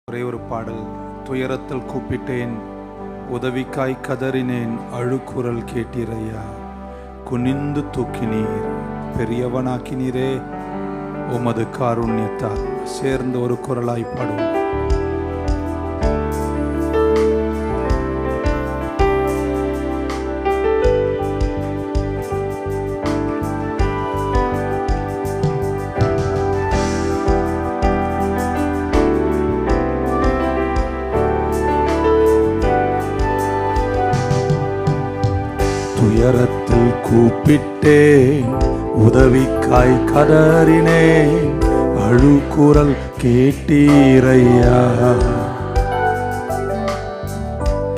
ஒரே ஒரு பாடல். துயரத்தில் கூப்பிட்டேன், உதவிக்காய் கதறினேன், அழுக்குரல் கேட்டீரையா. குனிந்து தூக்கினீர், பெரியவனாக்கினீரே உமது காருண்யத்தால். சேர்ந்து ஒரு குரலாய் பாடுவோம். துயரத்தில் கூப்பிட்டேன், உதவிக்காய் கதறினேன், அழுக்குரல் கேட்டீரையா.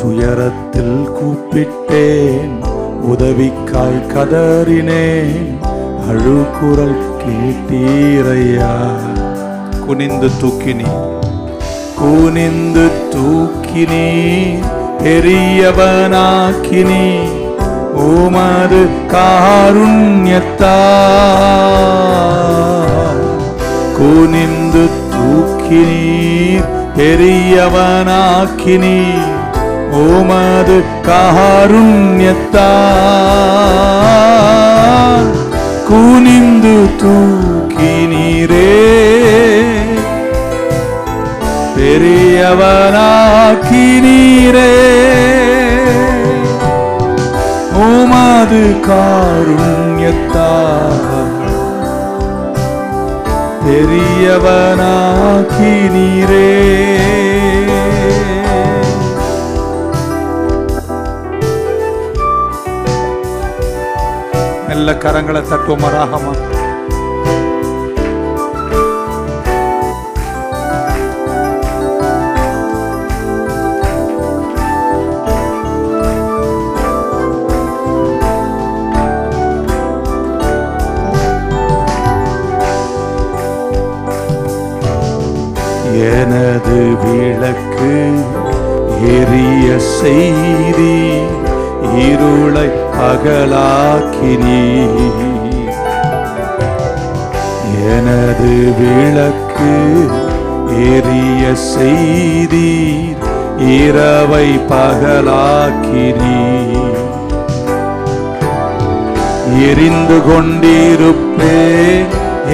துயரத்தில் கூப்பிட்டேன், உதவிக்காய் கதறினேன், அழுக்குரல் கேட்டீரையா. குனிந்து தூக்கினீர், குனிந்து தூக்கினீர், பெரியவனாக்கினீர் உமது காருண்யத்தால். குனிந்து தூக்கினீர், பெரியவனாக்கினீர் உமது காருண்யத்தால். குனிந்து தூக்கினீரே, பெரியவனாக்கினீரே உமது காருண்யத்தால். பெரியவனாக்கினீரே. மெல்ல கரங்களை தட்டுவோம். ராகமா எனது விளக்கு எரிய செய்தி, இருளை பகலாக்கினீர். எனது விளக்கு எரிய செய்தி, இரவை பகலாக்கினீர். எரிந்து கொண்டிருப்பேன்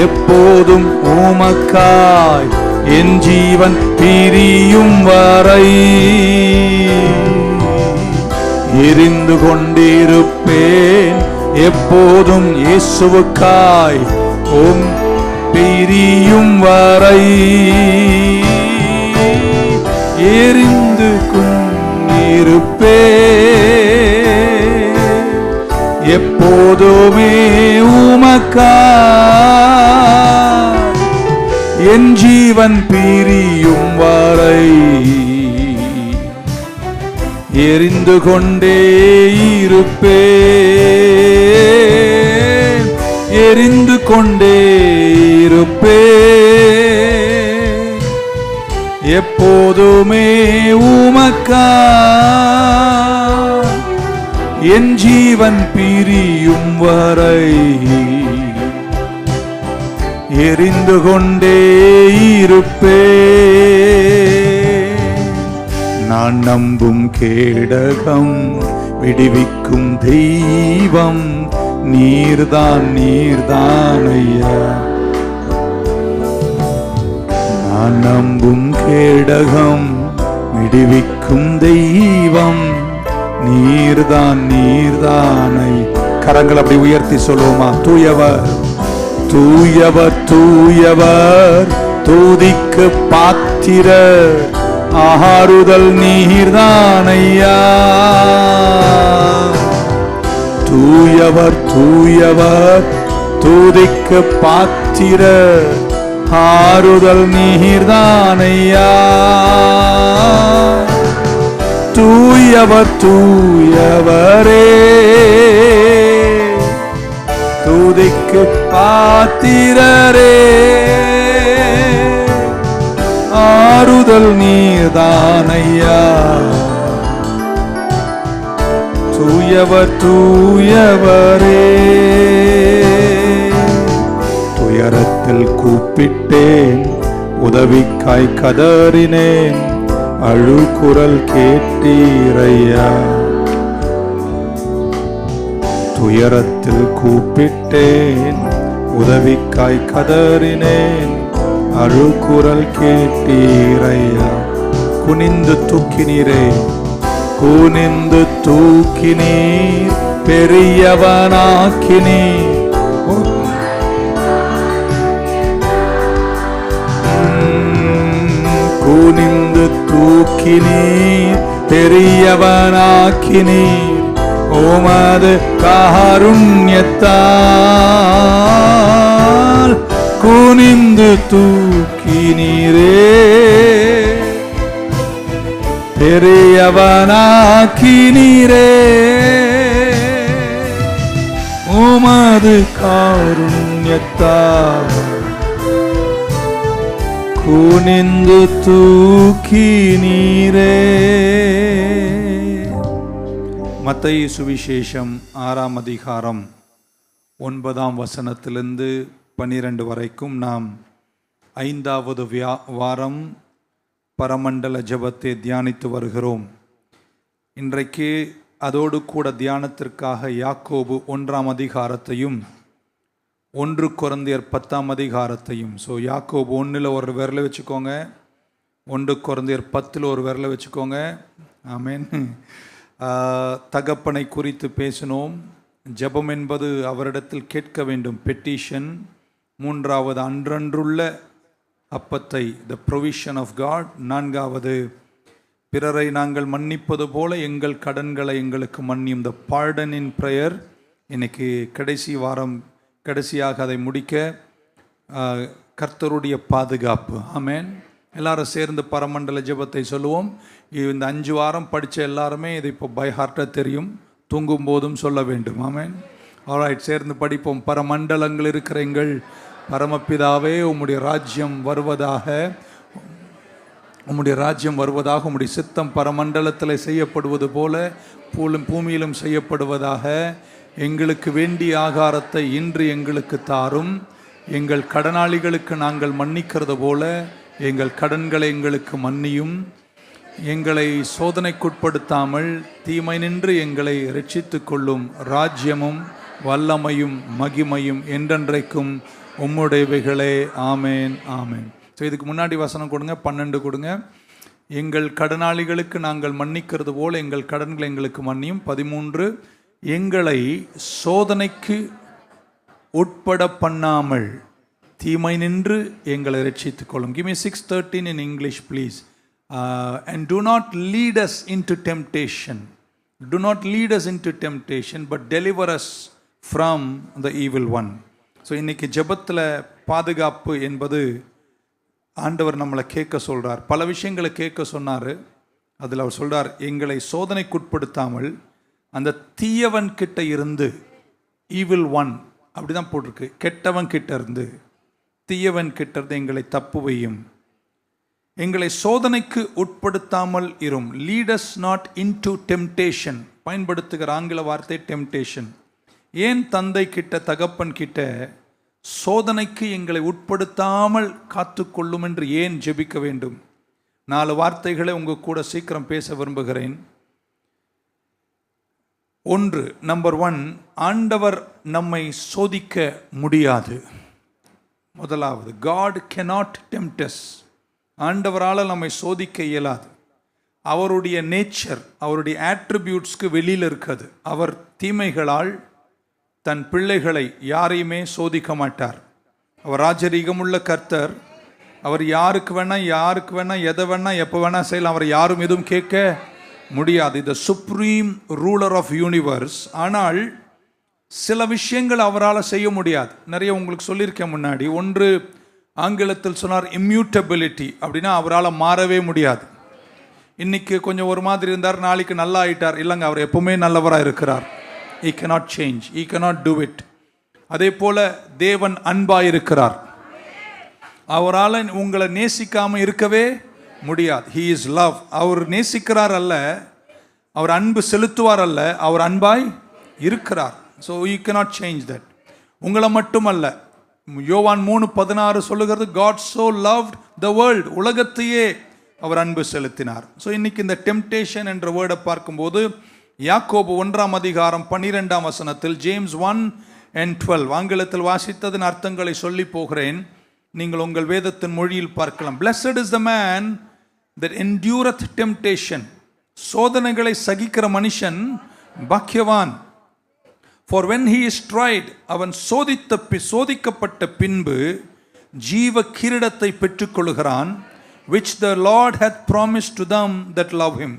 எப்போதும் உமக்காய், என் ஜீவன் பிரியும் வரை. எரிந்து கொண்டிருப்பேன் எப்போதும் இயேசுவுக்காய், உம் பிரியும் வரை. எரிந்து கொண்டிருப்பேன் எப்போதுமே உமக்காய், என் ஜீவன் பிரியும் வரை. எரிந்து கொண்டே இருப்பேன், எரிந்து கொண்டே இருப்பேன் எப்போதுமே உமக்காய், என் ஜீவன் பிரியும் வரை. எரிந்து கொண்டே இருப்பேன். நான் நம்பும் கேடகம், விடுவிக்கும் தெய்வம் நீர்தான், நீர்தான் ஐயா. நான் நம்பும் கேடகம், விடுவிக்கும் தெய்வம் நீர்தான், நீர்தானை. கரங்கள் அப்படி உயர்த்தி சொல்லுவோமா? தூயவர், தூயவர், தூயவர், தூதிக்கு பாத்திரர், ஆறுதல் நீர்தானையா. தூயவர், தூயவர், தூதிக்கு பாத்திரர், ஆறுதல் நீர்தானையா. தூயவர், தூயவரே, தூதிக்கு பாத்திரரே, ஆறுதல் நீர்தானையா. தூயவர், தூயவரே. துயரத்தில் கூப்பிட்டேன், உதவிக்காய் கதறினேன், அழுகுரல் கேட்டீரையா. துயரத்தில் கூப்பிட்டேன், உதவிக்காய் கதறினேன், அழுகுரல் கேட்டீரையா. குனிந்து தூக்கினீரே, குனிந்து தூக்கினீர், பெரியவனாக்கினீர். குனிந்து தூக்கினீர், பெரியவனாக்கினீர். உமது காருண்யத்தால் குனிந்து தூக்கினீரே, பெரியவனாக்கினீரே. உமது காருண்யத்தால் குனிந்து தூக்கினீரே. மத்தேயு சுவிசேஷம் 6ஆம் அதிகாரம் 9ஆம் வசனத்திலிருந்து 12 வரைக்கும் நாம் 5வது வாரம் பரமண்டல ஜெபத்தை தியானித்து வருகிறோம். இன்றைக்கு அதோடு கூட தியானத்திற்காக யாக்கோபு 1ஆம் அதிகாரத்தையும் 1 கொரிந்தியர் 10ஆம் அதிகாரத்தையும், ஸோ யாக்கோபு 1ல் ஒரு விரலை வச்சுக்கோங்க, 1 கொரிந்தியர் 10ல் ஒரு விரலை வச்சுக்கோங்க. ஆமென். தகப்பனை குறித்து பேசினோம். ஜெபம் என்பது அவரிடத்தில் கேட்க வேண்டும், பெட்டிஷன். 3வது அன்றன்றுள்ள அப்பத்தை, த ப்ரொவிஷன் ஆஃப் காட். 4வது பிறரை நாங்கள் மன்னிப்பது போல எங்கள் கடன்களை எங்களுக்கு மன்னியும், த பார்டன் இன் ப்ரேயர். இன்னைக்கு கடைசியாக அதை முடிக்க கர்த்தருடைய பாதுகாப்பு. ஆமென். எல்லாரும் சேர்ந்து பரமண்டல ஜெபத்தை சொல்லுவோம். இந்த 5 வாரம் படித்த எல்லாருமே இதை இப்போ பை ஹார்ட்டாக தெரியும், தூங்கும் போதும் சொல்ல வேண்டும். ஆமென். ஆல்ரைட், சேர்ந்து படிப்போம். பரமண்டலங்கள் இருக்கிற எங்கள் பரமபிதாவே, உம்முடைய ராஜ்யம் வருவதாக, உம்முடைய ராஜ்யம் வருவதாக, உம்முடைய சித்தம் பரமண்டலத்தில் செய்யப்படுவது போல பூமியிலும் செய்யப்படுவதாக. எங்களுக்கு வேண்டிய ஆகாரத்தை இன்று எங்களுக்கு தாரும். எங்கள் கடனாளிகளுக்கு நாங்கள் மன்னிக்கிறது போல எங்கள் கடன்களை எங்களுக்கு மன்னியும். எங்களை சோதனைக்குட்படுத்தாமல் தீமை நின்று எங்களை இரட்சித்து கொள்ளும். ராஜ்யமும் வல்லமையும் மகிமையும் என்றென்றைக்கும் உம்முடையவைகளே. ஆமேன், ஆமேன். ஸோ இதுக்கு முன்னாடி வசனம் கொடுங்க, 12 கொடுங்க. எங்கள் கடனாளிகளுக்கு நாங்கள் மன்னிக்கிறது போல் எங்கள் கடன்களை எங்களுக்கு மன்னியும். 13, எங்களை சோதனைக்கு உட்பட பண்ணாமல் தீமை நின்று எங்களை ரட்சித்துக் கொள்ளும். Give me 6:13 in English please. And do not lead us into temptation. Do not lead us into temptation, but deliver us from the evil one. So இன்னைக்கு ஜெபத்தில் பாதுகாப்பு என்பது ஆண்டவர் நம்மளை கேட்க சொல்கிறார். பல விஷயங்களை கேட்க சொன்னார். அதில் அவர் சொல்கிறார், எங்களை சோதனைக்குட்படுத்தாமல் அந்த தீயவன் கிட்ட இருந்து, ஈவில் ஒன் அப்படி தான் போட்டிருக்கு, கெட்டவன் கிட்ட இருந்து, தீயவன் கிட்ட இருந்து எங்களை தப்பு வையும். எங்களை சோதனைக்கு உட்படுத்தாமல் இரும். Lead as not into temptation. பயன்படுத்துகிற ஆங்கில வார்த்தை டெம்டேஷன். ஏன் தந்தை கிட்ட, தகப்பன் கிட்ட சோதனைக்கு எங்களை உட்படுத்தாமல் காத்துக்கொள்ளும் என்று ஏன் ஜெபிக்க வேண்டும்? 4 வார்த்தைகளை உங்க கூட சீக்கிரம் பேச விரும்புகிறேன். 1, நம்பர் 1, ஆண்டவர் நம்மை சோதிக்க முடியாது. முதலாவது, God cannot tempt us. ஆண்டவரால் நம்மை சோதிக்க இயலாது. அவருடைய நேச்சர், அவருடைய ஆட்ரிபியூட்ஸ்க்கு வெளியில் இருக்குது. அவர் தீமைகளால் தன் பிள்ளைகளை யாரையுமே சோதிக்க மாட்டார். அவர் ராஜரீகமுள்ள கர்த்தர். அவர் யாருக்கு வேணா எதை வேணா எப்போ வேணா செய்யலாம். அவர் யாரும் எதுவும் கேட்க முடியாது. The supreme ruler of universe. ஆனால் சில விஷயங்கள் அவரால் செய்ய முடியாது. நிறைய உங்களுக்கு சொல்லியிருக்கேன் முன்னாடி. 1 ஆங்கிலத்தில் சொன்னார் இம்யூட்டபிலிட்டி. அப்படின்னா அவரால் மாறவே முடியாது. இன்னைக்கு கொஞ்சம் ஒரு மாதிரி இருந்தார், நாளைக்கு நல்லா ஆயிட்டார். இல்லைங்க, அவர் எப்பவுமே நல்லவராக இருக்கிறார். He cannot change. He cannot do it. அதே போல தேவன் அன்பாக இருக்கிறார். அவரால் உங்களை நேசிக்காம இருக்கவே முடியாது. He is love. அவர் நேசிக்கிறார் அல்ல, அவர் அன்பு செலுத்துவார் அல்ல, அவர் அன்பாய் இருக்கிறார். So you cannot change that. உங்களை மட்டுமல்ல, யோவான் 3:16 சொல்லுகிறது, God so loved the world, உலகத்தையே அவர் அன்பு செலுத்தினார். ஸோ இன்னைக்கு இந்த டெம்டேஷன் என்ற வேர்டை பார்க்கும்போது யாக்கோபு 1:12 ஜேம்ஸ் 1:12 ஆங்கிலத்தில் வாசித்ததின் அர்த்தங்களை சொல்லி போகிறேன். நீங்கள் உங்கள் வேதத்தின் மொழியில் பார்க்கலாம். Blessed is the man that endureth temptation. சோதனைகளை சகிக்கிற மனுஷன் பாக்கியவான். For when he is tried, அவன் சோதிக்கப்பட்ட பின்பு ஜீவ கிரீடத்தை பெற்றுக்கொள்கிறான், which the Lord hath promised to them that love him.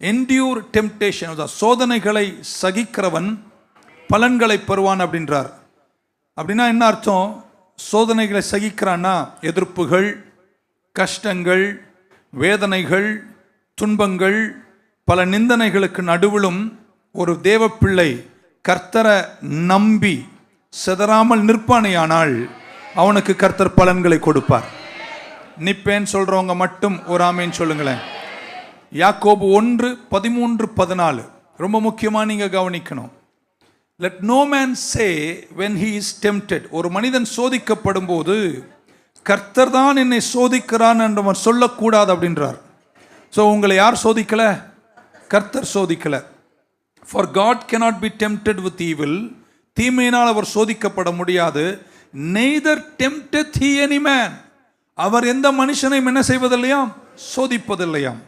Endure temptation, சோதனைகளை சகிக்கிறவன் பலன்களை பெறுவான் அப்படின்றார். அப்படின்னா என்ன அர்த்தம்? சோதனைகளை சகிக்கிறான்னா எதிர்ப்புகள், கஷ்டங்கள், வேதனைகள், துன்பங்கள், பல நிந்தனைகளுக்கு நடுவிலும் ஒரு தேவ பிள்ளை கர்த்தரை நம்பி சிதறாமல் நிற்பானேயானால் அவனுக்கு கர்த்தர் பலன்களை கொடுப்பார். நிப்பேன் சொல்றவங்க மட்டும் ஒரு ஆமேன் சொல்லுங்களேன். யாக்கோபு 1:13-14 ரொம்ப முக்கியமாக நீங்க கவனிக்கணும். Let no man say when he is tempted. ஒரு மனிதன் சோதிக்கப்படும் போது கர்த்தர் தான் என்னை சோதிக்கிறான் என்று சொல்லக்கூடாது அப்படின்றார். ஸோ உங்களை யார் சோதிக்கல? கர்த்தர் சோதிக்கல. For God cannot be tempted with evil. தீமையினால் அவர் சோதிக்கப்பட முடியாது. Neither tempteth he any man. அவர் எந்த மனுஷனையும் என்ன செய்வதில்லையாம்? சோதிப்பதில்லையாம்.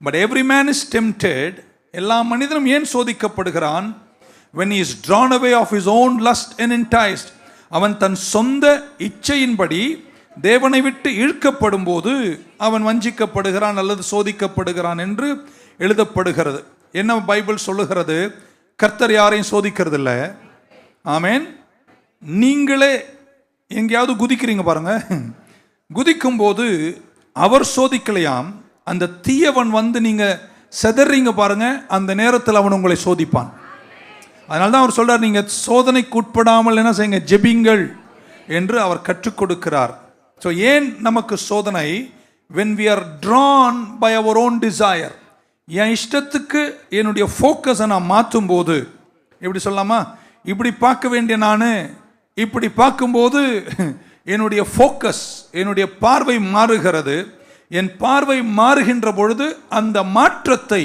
But every man is tempted. எல்லா மனிதனும் ஏன் சோதிக்கப்படுகிறான்? When he is drawn away of his own lust and enticed. அவன் தன் சொந்த இச்சையின்படி தேவனை விட்டு இழுக்கப்படும் போது அவன் வஞ்சிக்கப்படுகிறான் அல்லது சோதிக்கப்படுகிறான் என்று எழுதப்படுகிறது. என்ன பைபிள் சொல்லுகிறது? கர்த்தர் யாரையும் சோதிக்கிறது இல்லை. ஆமேன். நீங்களே எங்கேயாவது குதிக்கிறீங்க பாருங்க, குதிக்கும் போது அவர் சோதிக்கலையாம், அந்த தீயவன் வந்து நீங்க செதறீங்க பாருங்க, அந்த நேரத்தில் அவன் உங்களை சோதிப்பான். அதனால தான் அவர் சொல்றார், நீங்க சோதனைக்கு உட்படாமல் என்ன செய்யுங்க, ஜெபிங்கள் என்று அவர் கற்றுக் கொடுக்கிறார். ஸோ ஏன் நமக்கு சோதனை? when we are drawn by our own desire. என் இஷ்டத்துக்கு என்னுடைய ஃபோக்கஸை நான் மாற்றும் போது, எப்படி சொல்லலாமா, இப்படி பார்க்க வேண்டிய நான் இப்படி பார்க்கும்போது என்னுடைய ஃபோக்கஸ், என்னுடைய பார்வை மாறுகிறது. என் பார்வை மாறுகின்ற பொழுது அந்த மாற்றத்தை,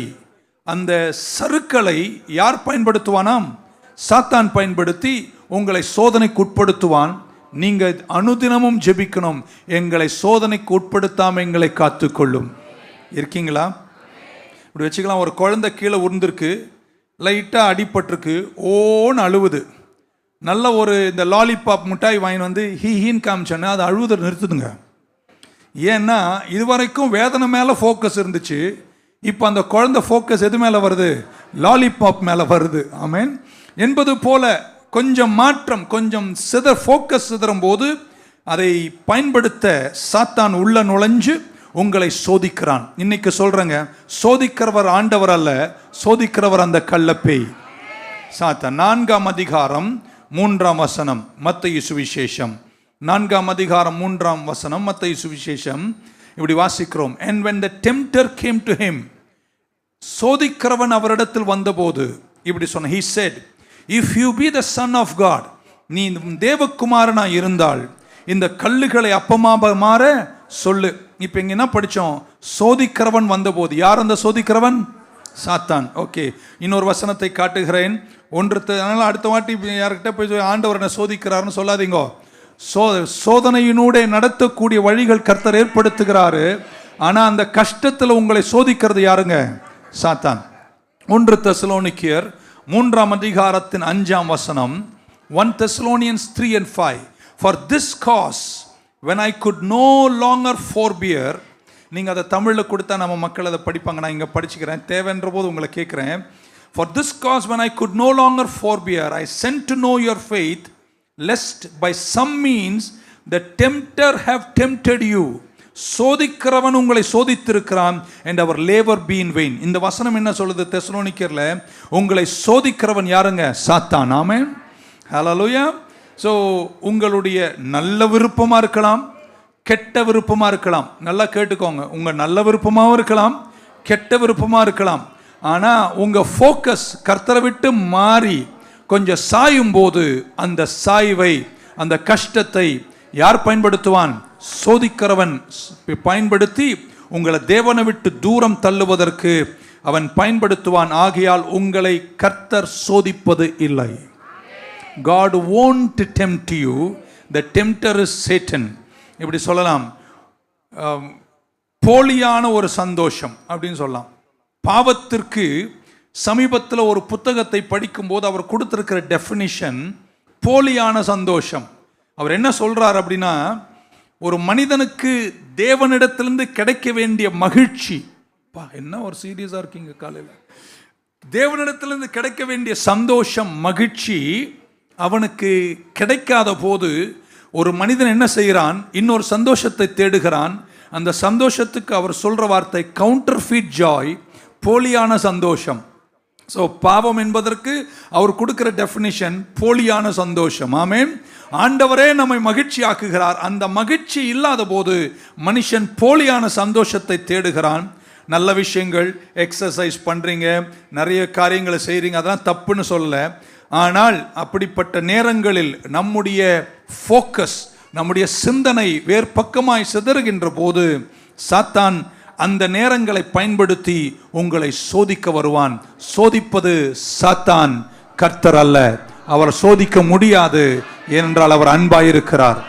அந்த சறுக்களை யார் பயன்படுத்துவானாம்? சாத்தான் பயன்படுத்தி உங்களை சோதனைக்கு உட்படுத்துவான். நீங்க அனுதினமும் ஜெபிக்கணும், எங்களை சோதனைக்கு உட்படுத்தாம எங்களை காத்துக்கொள்ளும். இருக்கீங்களா? இப்படி வச்சுக்கலாம். ஒரு குழந்தை கீழே உருந்திருக்கு, லைட்டாக அடிபட்டிருக்கு, ஓன்னு அழுவுது. நல்ல ஒரு இந்த லாலிபாப் மிட்டாய் வாங்கி வந்து ஹீன்னு காமிச்சோன்னா அது அழுவுதை நிறுத்துதுங்க. ஏன்னா இதுவரைக்கும் வேதனை மேலே ஃபோக்கஸ் இருந்துச்சு, இப்போ அந்த குழந்தை ஃபோக்கஸ் எது மேலே வருது? லாலிபாப் மேலே வருது. ஆமேன். என்பது போல கொஞ்சம் மாற்றம், கொஞ்சம் ஃபோக்கஸ் சிதறும் போது அதை பயன்படுத்த சாத்தான் உள்ள நுழைஞ்சு உங்களை சோதிக்கிறான். இன்னைக்கு சொல்றேங்க, சோதிக்கிறவர் ஆண்டவர் அல்ல, சோதிக்கிறவர் அந்த கள்ளப்பேய் சாத்தான். 4:3 மத்தேயு சுவிசேஷம் 4:3 மத்தேயு சுவிசேஷம் இப்படி வாசிக்கிறோம். And when the tempter came to him, சோதிக்கிறவன் அவரிடத்தில் வந்தபோது இப்படி சொன்ன, he said, if you be the son of God, நீ தேவகுமாரனா இருந்தால் இந்த கல்லுகளை அப்பமாக மாற சொல்லு. இப்போ இங்க என்ன படித்தோம்? சோதிக்கிறவன் வந்தபோது. யார் அந்த சோதிக்கிறவன்? சாத்தான். ஓகே, இன்னொரு வசனத்தை காட்டுகிறேன். அதனால அடுத்த வாட்டி யார்கிட்ட போய் ஆண்டவர் என்ன சோதிக்கிறாருன்னு சொல்லாதீங்க. சோதனையினூடே நடத்தக்கூடிய வழிகள் கர்த்தர் ஏற்படுத்துகிறாரு. ஆனால் அந்த கஷ்டத்தில் உங்களை சோதிக்கிறது யாருங்க? சாத்தான். 1 தெசலோனிக்கேயர் 3:5 1 Thessalonians 3:5 For this cause when I could no longer forbear. நீங்கள் அதை தமிழில் கொடுத்தா நம்ம மக்கள் அதை படிப்பாங்க, நான் இங்கே படிச்சுக்கிறேன், தேவைன்ற போது உங்களை கேட்குறேன். For this cause when I could no longer forbear, I sent to know your faith, lest by some means the tempter have tempted you. சோதிக்கிறவன் உங்களை சோதித்திருக்கிறான் and our labor be in vain. இந்த வசனம் என்ன சொல்லுது? தெசலோனிக்கேயர்ல உங்களை சோதிக்கிறவன் யாருங்க? சாத்தான். ஆமென். ஹல்லேலூயா. ஸோ உங்களுடைய நல்ல விருப்பமாக இருக்கலாம், கெட்ட விருப்பமாக இருக்கலாம். நல்லா கேட்டுக்கோங்க, உங்கள் நல்ல விருப்பமாகவும் இருக்கலாம், கெட்ட விருப்பமாக இருக்கலாம். ஆனால் உங்கள் ஃபோக்கஸ் கர்த்தரை விட்டு மாறி கொஞ்சம் சாயும் போது அந்த சாய்வை அந்த கஷ்டத்தை யார் பயன்படுத்துவான்? சோதிக்கிறவன் பயன்படுத்தி உங்களை தேவனை விட்டு தூரம் தள்ளுவதற்கு அவன் பயன்படுத்துவான். ஆகையால் உங்களை கர்த்தர் சோதிப்பது இல்லை. God won't tempt you. The tempter is Satan. இப்படி சொல்லலாம். போலியான ஒரு சந்தோஷம் அப்படின்னு சொல்லலாம். பாவத்திற்கு சமீபத்தில் ஒரு புத்தகத்தை படிக்கும்போது அவர் கொடுத்திருக்கிற டெஃபினிஷன் போலியான சந்தோஷம். அவர் என்ன சொல்றார் அப்படின்னா, ஒரு மனிதனுக்கு தேவனிடத்திலிருந்து கிடைக்க வேண்டிய மகிழ்ச்சி, என்ன ஒரு சீரியஸா இருக்கீங்க காலையில், தேவனிடத்திலிருந்து கிடைக்க வேண்டிய சந்தோஷம், மகிழ்ச்சி அவனுக்கு கிடைக்காத போது ஒரு மனிதன் என்ன செய்கிறான்? இன்னொரு சந்தோஷத்தை தேடுகிறான். அந்த சந்தோஷத்துக்கு அவர் சொல்ற வார்த்தை கவுண்டர்ஃபீட் ஜாய், போலியான சந்தோஷம். ஸோ பாவம் என்பதற்கு அவர் கொடுக்கிற டெஃபினிஷன் போலியான சந்தோஷம். ஆமென். ஆண்டவரே நம்மை மகிழ்ச்சி ஆக்குகிறார். அந்த மகிழ்ச்சி இல்லாத போது மனுஷன் போலியான சந்தோஷத்தை தேடுகிறான். நல்ல விஷயங்கள், எக்ஸசைஸ் பண்றீங்க, நிறைய காரியங்களை செய்றீங்க, அதெல்லாம் தப்புன்னு சொல்லல. ஆனால் அப்படிப்பட்ட நேரங்களில் நம்முடைய ஃபோக்கஸ், நம்முடைய சிந்தனை வேறு பக்கமாய் சிதறுகின்ற போது சாத்தான் அந்த நேரங்களை பயன்படுத்தி உங்களை சோதிக்க வருவான். சோதிப்பது சாத்தான், கர்த்தர் அல்ல. அவர் சோதிக்க முடியாது, ஏனென்றால் அவர் அன்பாயிருக்கிறார்.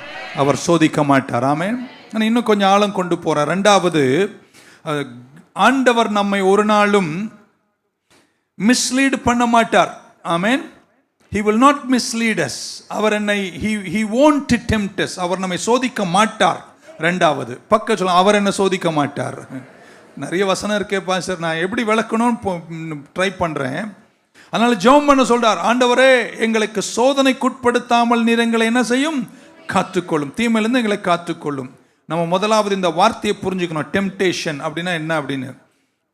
அவர் சோதிக்க மாட்டார். ஆமென். நான் இன்னும் கொஞ்சம் ஆழம் கொண்டு போறேன். ரெண்டாவது, ஆண்டவர் நம்மை ஒரு நாளும் மிஸ்லீட் பண்ண மாட்டார். ஆமென். He will not mislead us. அவர் என்னை he won't tempt us. அவர் நம்மை சோதிக்க மாட்டார். ரெண்டாவது பக்கம் சொல்ல, அவர் என்ன சோதிக்க மாட்டார். நிறைய வசனம் இருக்கே பாஸ்டர், நான் எப்படி விளக்கணும்னு ட்ரை பண்றேன். அதனால ஜெபம் பண்ண சொல்றார், ஆண்டவரே எங்களுக்கு சோதனைக்குட்படுத்தாமல் நீர் எங்களை என்ன செய்யும்? காத்துக்கொள்ளும், தீமையிலிருந்து எங்களை காத்துக்கொள்ளும். நம்ம முதலாவது இந்த வார்த்தையை புரிஞ்சுக்கணும். டெம்டேஷன் அப்படின்னா என்ன அப்படின்னு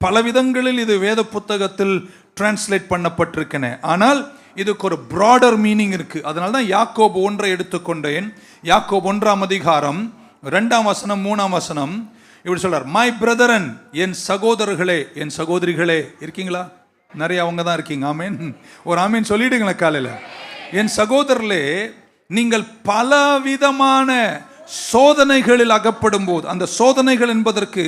பல விதங்களில் இது வேத புத்தகத்தில் டிரான்ஸ்லேட் பண்ணப்பட்டிருக்கேன். ஆனால் இதுக்கு ஒரு ப்ராடர் மீனிங் இருக்கு. அதனால தான் யாக்கோபு 1 எடுத்துக்கொண்டேன். யாக்கோபு 1 அதிகாரம் 2 வசனம் 3 வசனம் இப்படி சொல்றார், மை பிரதரன், என் சகோதரர்களே, என் சகோதரிகளே. இருக்கீங்களா? நிறைய அவங்க தான் இருக்கீங்க. ஆமேன். ஒரு ஆமேன் சொல்லிடுங்களா காலையில். என் சகோதரர்களே, நீங்கள் பலவிதமான சோதனைகளில் அகப்படும் போது, அந்த சோதனைகள் என்பதற்கு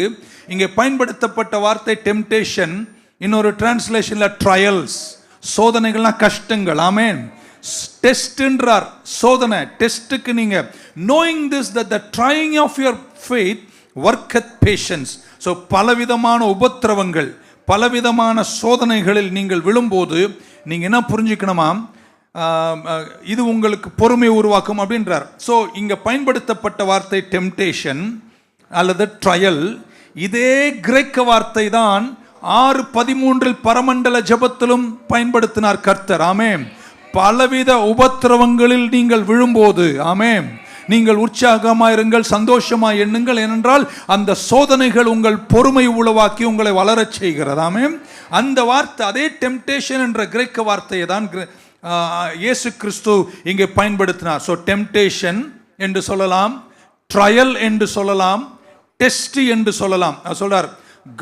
இங்கே பயன்படுத்தப்பட்ட வார்த்தை டெம்டேஷன், இன்னொரு டிரான்ஸ்லேஷன்ல ட்ரையல்ஸ். சோதனைகள்னா கஷ்டங்கள். ஆமென். டெஸ்ட்ன்றார், சோதனை. டெஸ்ட்டுக்கு நீங்க knowing this that the trying of your faith worketh patience. So பலவிதமான உபத்திரவங்கள், பலவிதமான சோதனைகளில் நீங்கள் விழும்போது நீங்க என்ன புரிஞ்சுக்கணுமா? இது உங்களுக்கு பொறுமை உருவாக்கும் அப்படின்றார். ஸோ இங்க பயன்படுத்தப்பட்ட வார்த்தை டெம்டேஷன் அல்லது ட்ரையல். இதே கிரேக்க வார்த்தை தான் 6:13 பரமண்டல ஜெபத்திலும் பயன்படுத்தினார் கர்த்தர். ஆமென். பலவித உபத்திரவங்களில் நீங்கள் விழும்போது, ஆமென், நீங்கள் உற்சாகமாயிருங்கள், சந்தோஷமாய் எண்ணுங்கள், ஏனென்றால் அந்த சோதனைகள் உங்கள் பொறுமை உளவாக்கி உங்களை வளரச் செய்கிறது. ஆமென். அந்த வார்த்தை, அதே டெம்டேஷன் என்ற கிரேக்க வார்த்தையை தான் இயேசு கிறிஸ்து இங்கே பயன்படுத்தினார். ஸோ டெம்டேஷன் என்று சொல்லலாம், ட்ரையல் என்று சொல்லலாம், டெஸ்ட் என்று சொல்லலாம். சொல்றார்,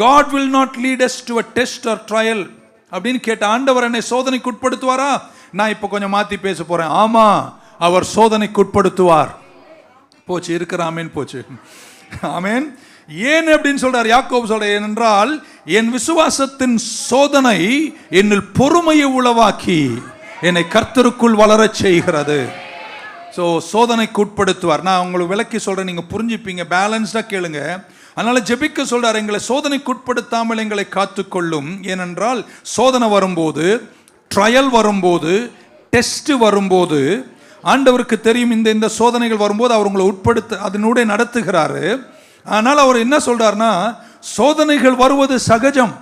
God will not lead us to a test or trial. அப்படின்னு கேட்ட, ஆண்டவர் என்னை சோதனைக்கு உட்படுத்துவாரா? நான் இப்போ கொஞ்சம் மாற்றி பேச போறேன். ஆமா, அவர் சோதனைக்கு உட்படுத்துவார். போச்சு, இருக்கிற ஆமேன் போச்சு. ஆமேன். ஏன் அப்படின்னு சொல்றார் யாக்கோபு சொல்ற, ஏனென்றால் என் விசுவாசத்தின் சோதனை என்னில் பொறுமையை உளவாக்கி என்னை கர்த்தருக்குள் வளரச் செய்கிறது. ஸோ சோதனைக்கு உட்படுத்துவார். நான் உங்களுக்கு விளக்கி சொல்றேன், நீங்க புரிஞ்சுப்பீங்க. பேலன்ஸ்டா கேளுங்க. அதனால ஜெபிக்க சொல்றார், எங்களை சோதனைக்கு உட்படுத்தாமல் எங்களை காத்துக்கொள்ளும். ஏனென்றால் சோதனை வரும்போது, ட்ரையல் வரும்போது, டெஸ்ட் வரும்போது, ஆண்டவருக்கு தெரியும் இந்த சோதனைகள் வரும்போது அவர் உங்களை உட்படுத்த அதனுடைய நடத்துகிறாரு. ஆனால் அவர் என்ன சொல்றாருன்னா, சோதனைகள் வருவது சகஜம்.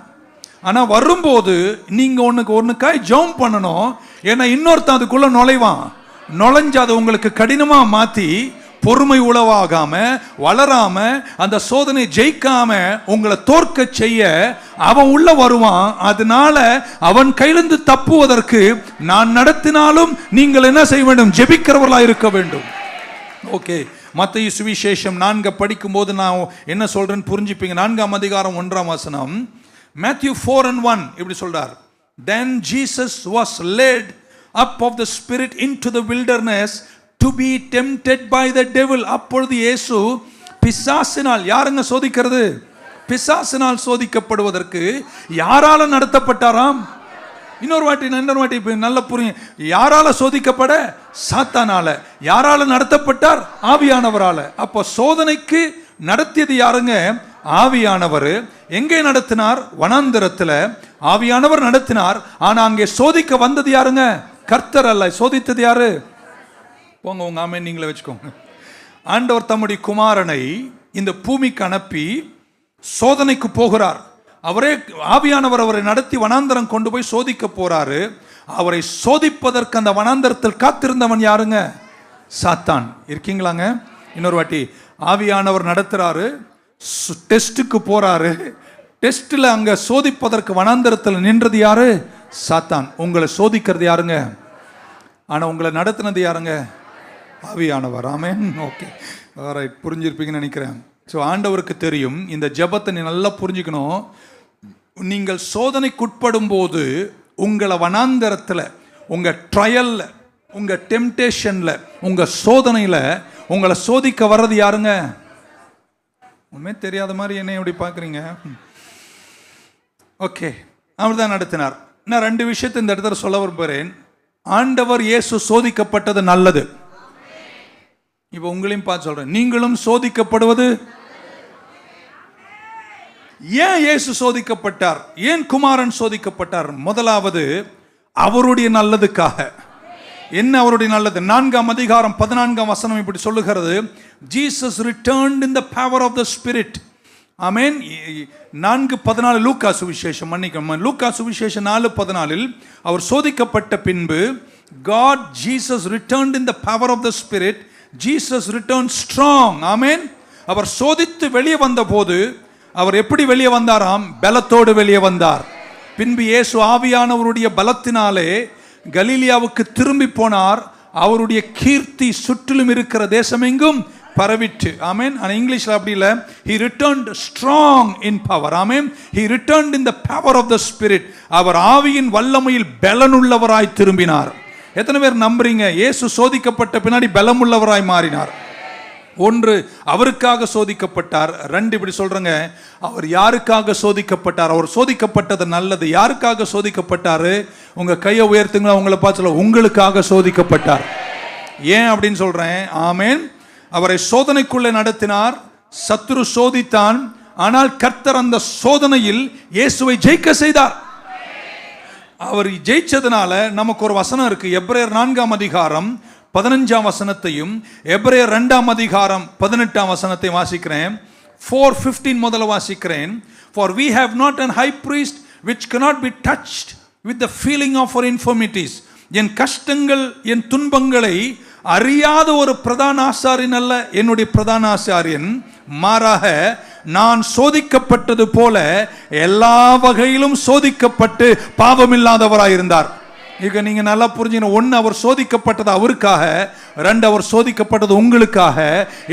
ஆனா வரும்போது நீங்க ஒண்ணுக்காய் ஜெபம் பண்ணணும். ஏன்னா இன்னொருத்தன் அதுக்குள்ள நுழைஞ்சு அதை உங்களுக்கு கடினமா மாத்தி பொறுமை உளவாகாம, வளராம, அந்த சோதனை ஜெயிக்காம உங்களை தோற்க செய்ய அவன் உள்ள வருவான். அதனால அவன் கையிலிருந்து தப்புவதற்கு நான் நடத்தினாலும் நீங்கள் என்ன செய்ய வேண்டும்? ஜெபிக்கிறவர்களா இருக்க வேண்டும். ஓகே, மத்தேயு சுவிசேஷம் 4 படிக்கும் போது நான் என்ன சொல்றேன்னு புரிஞ்சுப்பீங்க. 4 அதிகாரம் 1 வசனம், Matthew 4:1 இப்படி சொல்றார், Then Jesus was led up of the Spirit into the wilderness to be tempted by the devil. அப்பொழுது இயேசு பிசாசினால், யாருங்க சோதிக்கிறது? பிசாசினால் சோதிக்கப்படுவதற்கு யாரால நடத்தப்பட்டாராம்? இன்னொரு வாட்டி நல்ல புரியும். யாரால சோதிக்கப்பட? சாத்தானால. யாரால நடத்தப்பட்டார்? ஆவியானவரால. அப்போ சோதனைக்கு நடத்தியது யாருங்க? ஆவியானவர். எங்கே நடத்தினார்? வனாந்தரத்துல ஆவியானவர் நடத்தினார். ஆனா அங்கே சோதிக்க வந்தது யாருங்க? கர்த்தர் அல்ல. சோதித்தது யாரு? போங்க, உங்க ஆமென் நீங்களே வச்சுக்கோங்க. ஆண்டவர் தம்முடைய குமாரனை இந்த பூமிக்கு அனுப்பி சோதனைக்கு போகிறார். அவரே ஆவியானவர் அவரை நடத்தி வனாந்தரம் கொண்டு போய் சோதிக்க போறாரு. அவரை சோதிப்பதற்கு அந்த வனாந்தரத்தில் காத்திருந்தவன் யாருங்க? சாத்தான். இருக்கீங்களாங்க? இன்னொரு வாட்டி, ஆவியானவர் நடத்துறாரு, டெஸ்டுக்கு போறாரு. டெஸ்ட்ல அங்க சோதிப்பதற்கு வனாந்தரத்தில் நின்றது யாரு? சாத்தான். உங்களை சோதிக்கிறது யாருங்க? ஆனா உங்களை நடத்தினது யாருங்க? ஆவியானவர். ஆமென். ஓகே, ரைட், புரிஞ்சிருப்பீங்கன்னு நினைக்கிறேன். ஸோ ஆண்டவருக்கு தெரியும். இந்த ஜெபத்தை நீ நல்லா புரிஞ்சுக்கணும். நீங்கள் சோதனைக்குட்படும் போது உங்களை வனாந்தரத்தில், உங்க ட்ரையல்ல, உங்க டெம்டேஷன்ல, உங்க சோதனையில உங்களை சோதிக்க வர்றது யாருங்க? உண்மை தெரியாத மாதிரி என்ன எப்படி பார்க்குறீங்க? ஓகே, அவர் தான் நடத்தினார். நான் 2 விஷயத்தை இந்த இடத்துல சொல்ல விரும்புகிறேன். ஆண்டவர் இயேசு சோதிக்கப்பட்டது நல்லது. இப்போ உங்களையும் பார்த்து சொல்றேன், நீங்களும் சோதிக்கப்படுவது. ஏன் இயேசு சோதிக்கப்பட்டார்? ஏன் குமாரன் சோதிக்கப்பட்டார்? முதலாவது அவருடைய நல்லதுக்காக. என்ன அவருடைய நல்லது? 4ஆம் அதிகாரம் 14ஆம் வசனம் இப்படி சொல்லுகிறது, Jesus returned in the power of the Spirit. ஆமென். 4:14 லூக்கா சுவிசேஷம், மன்னிக்கணும், லூக்கா சுவிசேஷம் 4:14 அவர் சோதிக்கப்பட்ட பின்பு God Jesus returned in the power of the Spirit. Jesus returned strong. ஆமென். அவர் சோதித்து வெளியே வந்த போது அவர் எப்படி வெளியே வந்தாராம்? பலத்தோடு வெளியே வந்தார். பின்பு இயேசு ஆவியானவருடைய பலத்தினாலே கலீலியாவுக்கு திரும்பி போனார். அவருடைய கீர்த்தி சுற்றிலும் இருக்கிற தேசமெங்கும் பரவிட்டு. ஆமென். ஆனா இங்கிலீஷ்ல அப்படி இல்ல, he returned strong in power. Amen. he returned in the power of the Spirit. அவர் ஆவியின் வல்லமையில் பலனுள்ளவராய் திரும்பினார். எத்தனை பேர் நம்புறீங்க இயேசு சோதிக்கப்பட்ட பின்னாடி பலமுள்ளவராய் மாறினார்? 1, அவருக்காக சோதிக்கப்பட்டார். 2, இப்படி சொல்றங்க, அவர் யாருக்காக சோதிக்கப்பட்டார்? அவர் சோதிக்கப்பட்டது நல்லது. யாருக்காக சோதிக்கப்பட்டாரு? உங்க கையை உயர்த்துங்க, உங்களை பார்த்து சொல்ல, உங்களுக்காக சோதிக்கப்பட்டார். ஏன் அப்படின்னு சொல்றேன்? ஆமென். அவரை சோதனைக்குள்ளே நடத்தினார். சத்துரு சோதித்தான். ஆனால் கர்த்தர் அந்த சோதனையில் இயேசுவை ஜெயிக்க செய்தார். அவர் ஜெயிச்சதுனால நமக்கு ஒரு வசனம் இருக்கு. எபிரேயர் 4ஆம் அதிகாரம் 15ஆம் வசனத்தையும் எபிரேயர் 2ஆம் அதிகாரம் 18ஆம் வசனத்தை வாசிக்கிறேன். 4:15 முதல்ல வாசிக்கிறேன். For we have not an high priest which cannot be touched with the feeling of our infirmities. என் கஷ்டங்கள், என் துன்பங்களை அறியாத ஒரு பிரதான ஆசாரியன் அல்ல என்னுடைய பிரதான ஆசாரியன். மாறாக நான் சோதிக்கப்பட்டது போல எல்லா வகையிலும் சோதிக்கப்பட்டு பாவமில்லாதவராயிருந்தார். இங்க நீங்க நல்லா புரிஞ்சுக்கணும். 1, அவர் சோதிக்கப்பட்டது அவருக்காக. 2, அவர் சோதிக்கப்பட்டது உங்களுக்காக.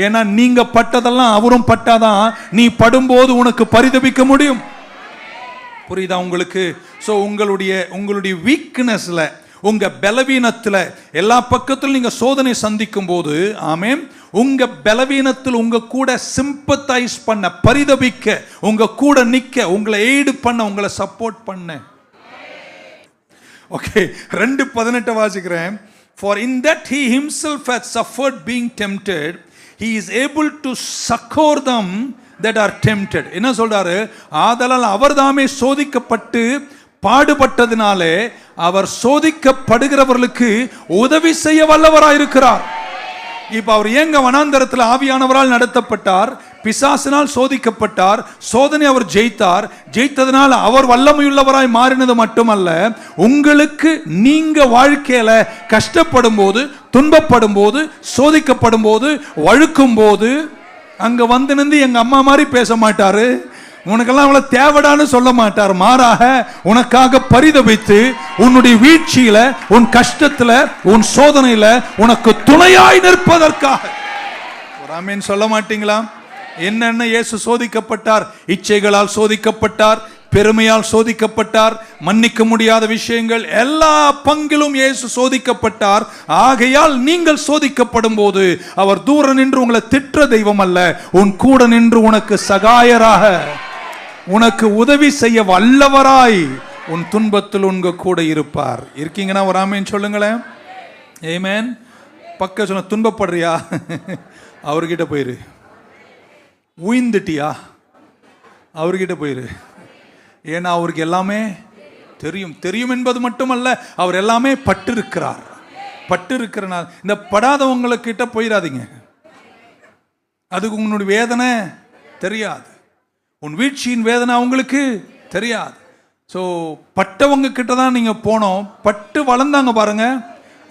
ஏன்னா நீங்க பட்டதெல்லாம் அவரும் பட்டாதான் நீ படும்போது உனக்கு பரிதபிக்க முடியும். புரியுதா உங்களுக்கு? சோ உங்களுடைய வீக்னஸ்ல, உங்க பலவீனத்துல, எல்லா பக்கத்திலும் நீங்க சோதனை சந்திக்கும் போது, ஆமென், உங்க பலவீனத்தில் உங்க கூட சிம்பத்தைஸ் பண்ண, பரிதபிக்க, உங்க கூட நிக்க, உங்களை எய்டு பண்ண, உங்களை சப்போர்ட் பண்ண. ஓகே, 2:18 வாசிக்கிறேன். For in that he himself had suffered being tempted, he is able to succor them that are tempted. என்ன சொல்றாரு? ஆதலால் அவர் தாமே சோதிக்கப்பட்டு பாடுபட்டதினாலே அவர் சோதிக்கப்படுகிறவர்களுக்கு உதவி செய்ய வல்லவராயிருக்கிறார். இப்ப அவர் ஏங்க வனாந்தரத்தில் ஆவியானவரால் நடத்தப்பட்டார், பிசாசினால் சோதிக்கப்பட்டார், சோதனை அவர் ஜெயித்தார். ஜெயித்ததனால் அவர் வல்லமையுள்ளவராய் மாறினது மட்டுமல்ல, உங்களுக்கு நீங்க வாழ்க்கையில கஷ்டப்படும் போது, துன்பப்படும் போது, சோதிக்கப்படும் போது, வழுக்கும் போது, அங்க வந்து நின்று எங்க அம்மா மாதிரி பேச மாட்டாரு, உனக்கெல்லாம் அவ்வளவு தேவடான்னு சொல்ல மாட்டார். மாறாக உனக்காக பரிதபித்து உன்னுடைய வீழ்ச்சியில, உன் கஷ்டத்துல, உன் சோதனையில உனக்கு துணையாய் நிற்பதற்காக. ஒரு ஆமென் சொல்ல மாட்டீங்களா? என்னென்ன இயேசு சோதிக்கப்பட்டார்? இச்சைகளால் சோதிக்கப்பட்டார், பெருமையால் சோதிக்கப்பட்டார், மன்னிக்க முடியாத விஷயங்கள் எல்லா பங்கிலும் இயேசு சோதிக்கப்பட்டார். ஆகையால் நீங்கள் சோதிக்கப்படும் போது அவர் தூர நின்று உங்களை திட்டுற தெய்வம் அல்ல, உன் கூட நின்று உனக்கு சகாயராக, உனக்கு உதவி செய்ய வல்லவராய் உன் துன்பத்தில் உங்க கூட இருப்பார். இருக்கீங்கன்னா ஒரு ஆமேன் சொல்லுங்களேன். ஆமென். பக்க சொன்ன துன்பப்படுறியா, அவர்கிட்ட போயிரு. உயிர்ந்துட்டியா, அவர்கிட்ட போயிரு. ஏன்னா அவருக்கு எல்லாமே தெரியும். தெரியும் என்பது மட்டுமல்ல, அவர் எல்லாமே பட்டு இருக்கிறார். பட்டு இருக்கிறனால இந்த படாதவங்களுக்கிட்ட போயிடாதீங்க. அதுக்கு உன்னுடைய வேதனை தெரியாது, உன் வீழ்ச்சியின் வேதனை அவங்களுக்கு தெரியாது. ஸோ பட்டவங்க கிட்ட தான் நீங்க போனோம். பட்டு வளர்ந்தாங்க பாருங்க,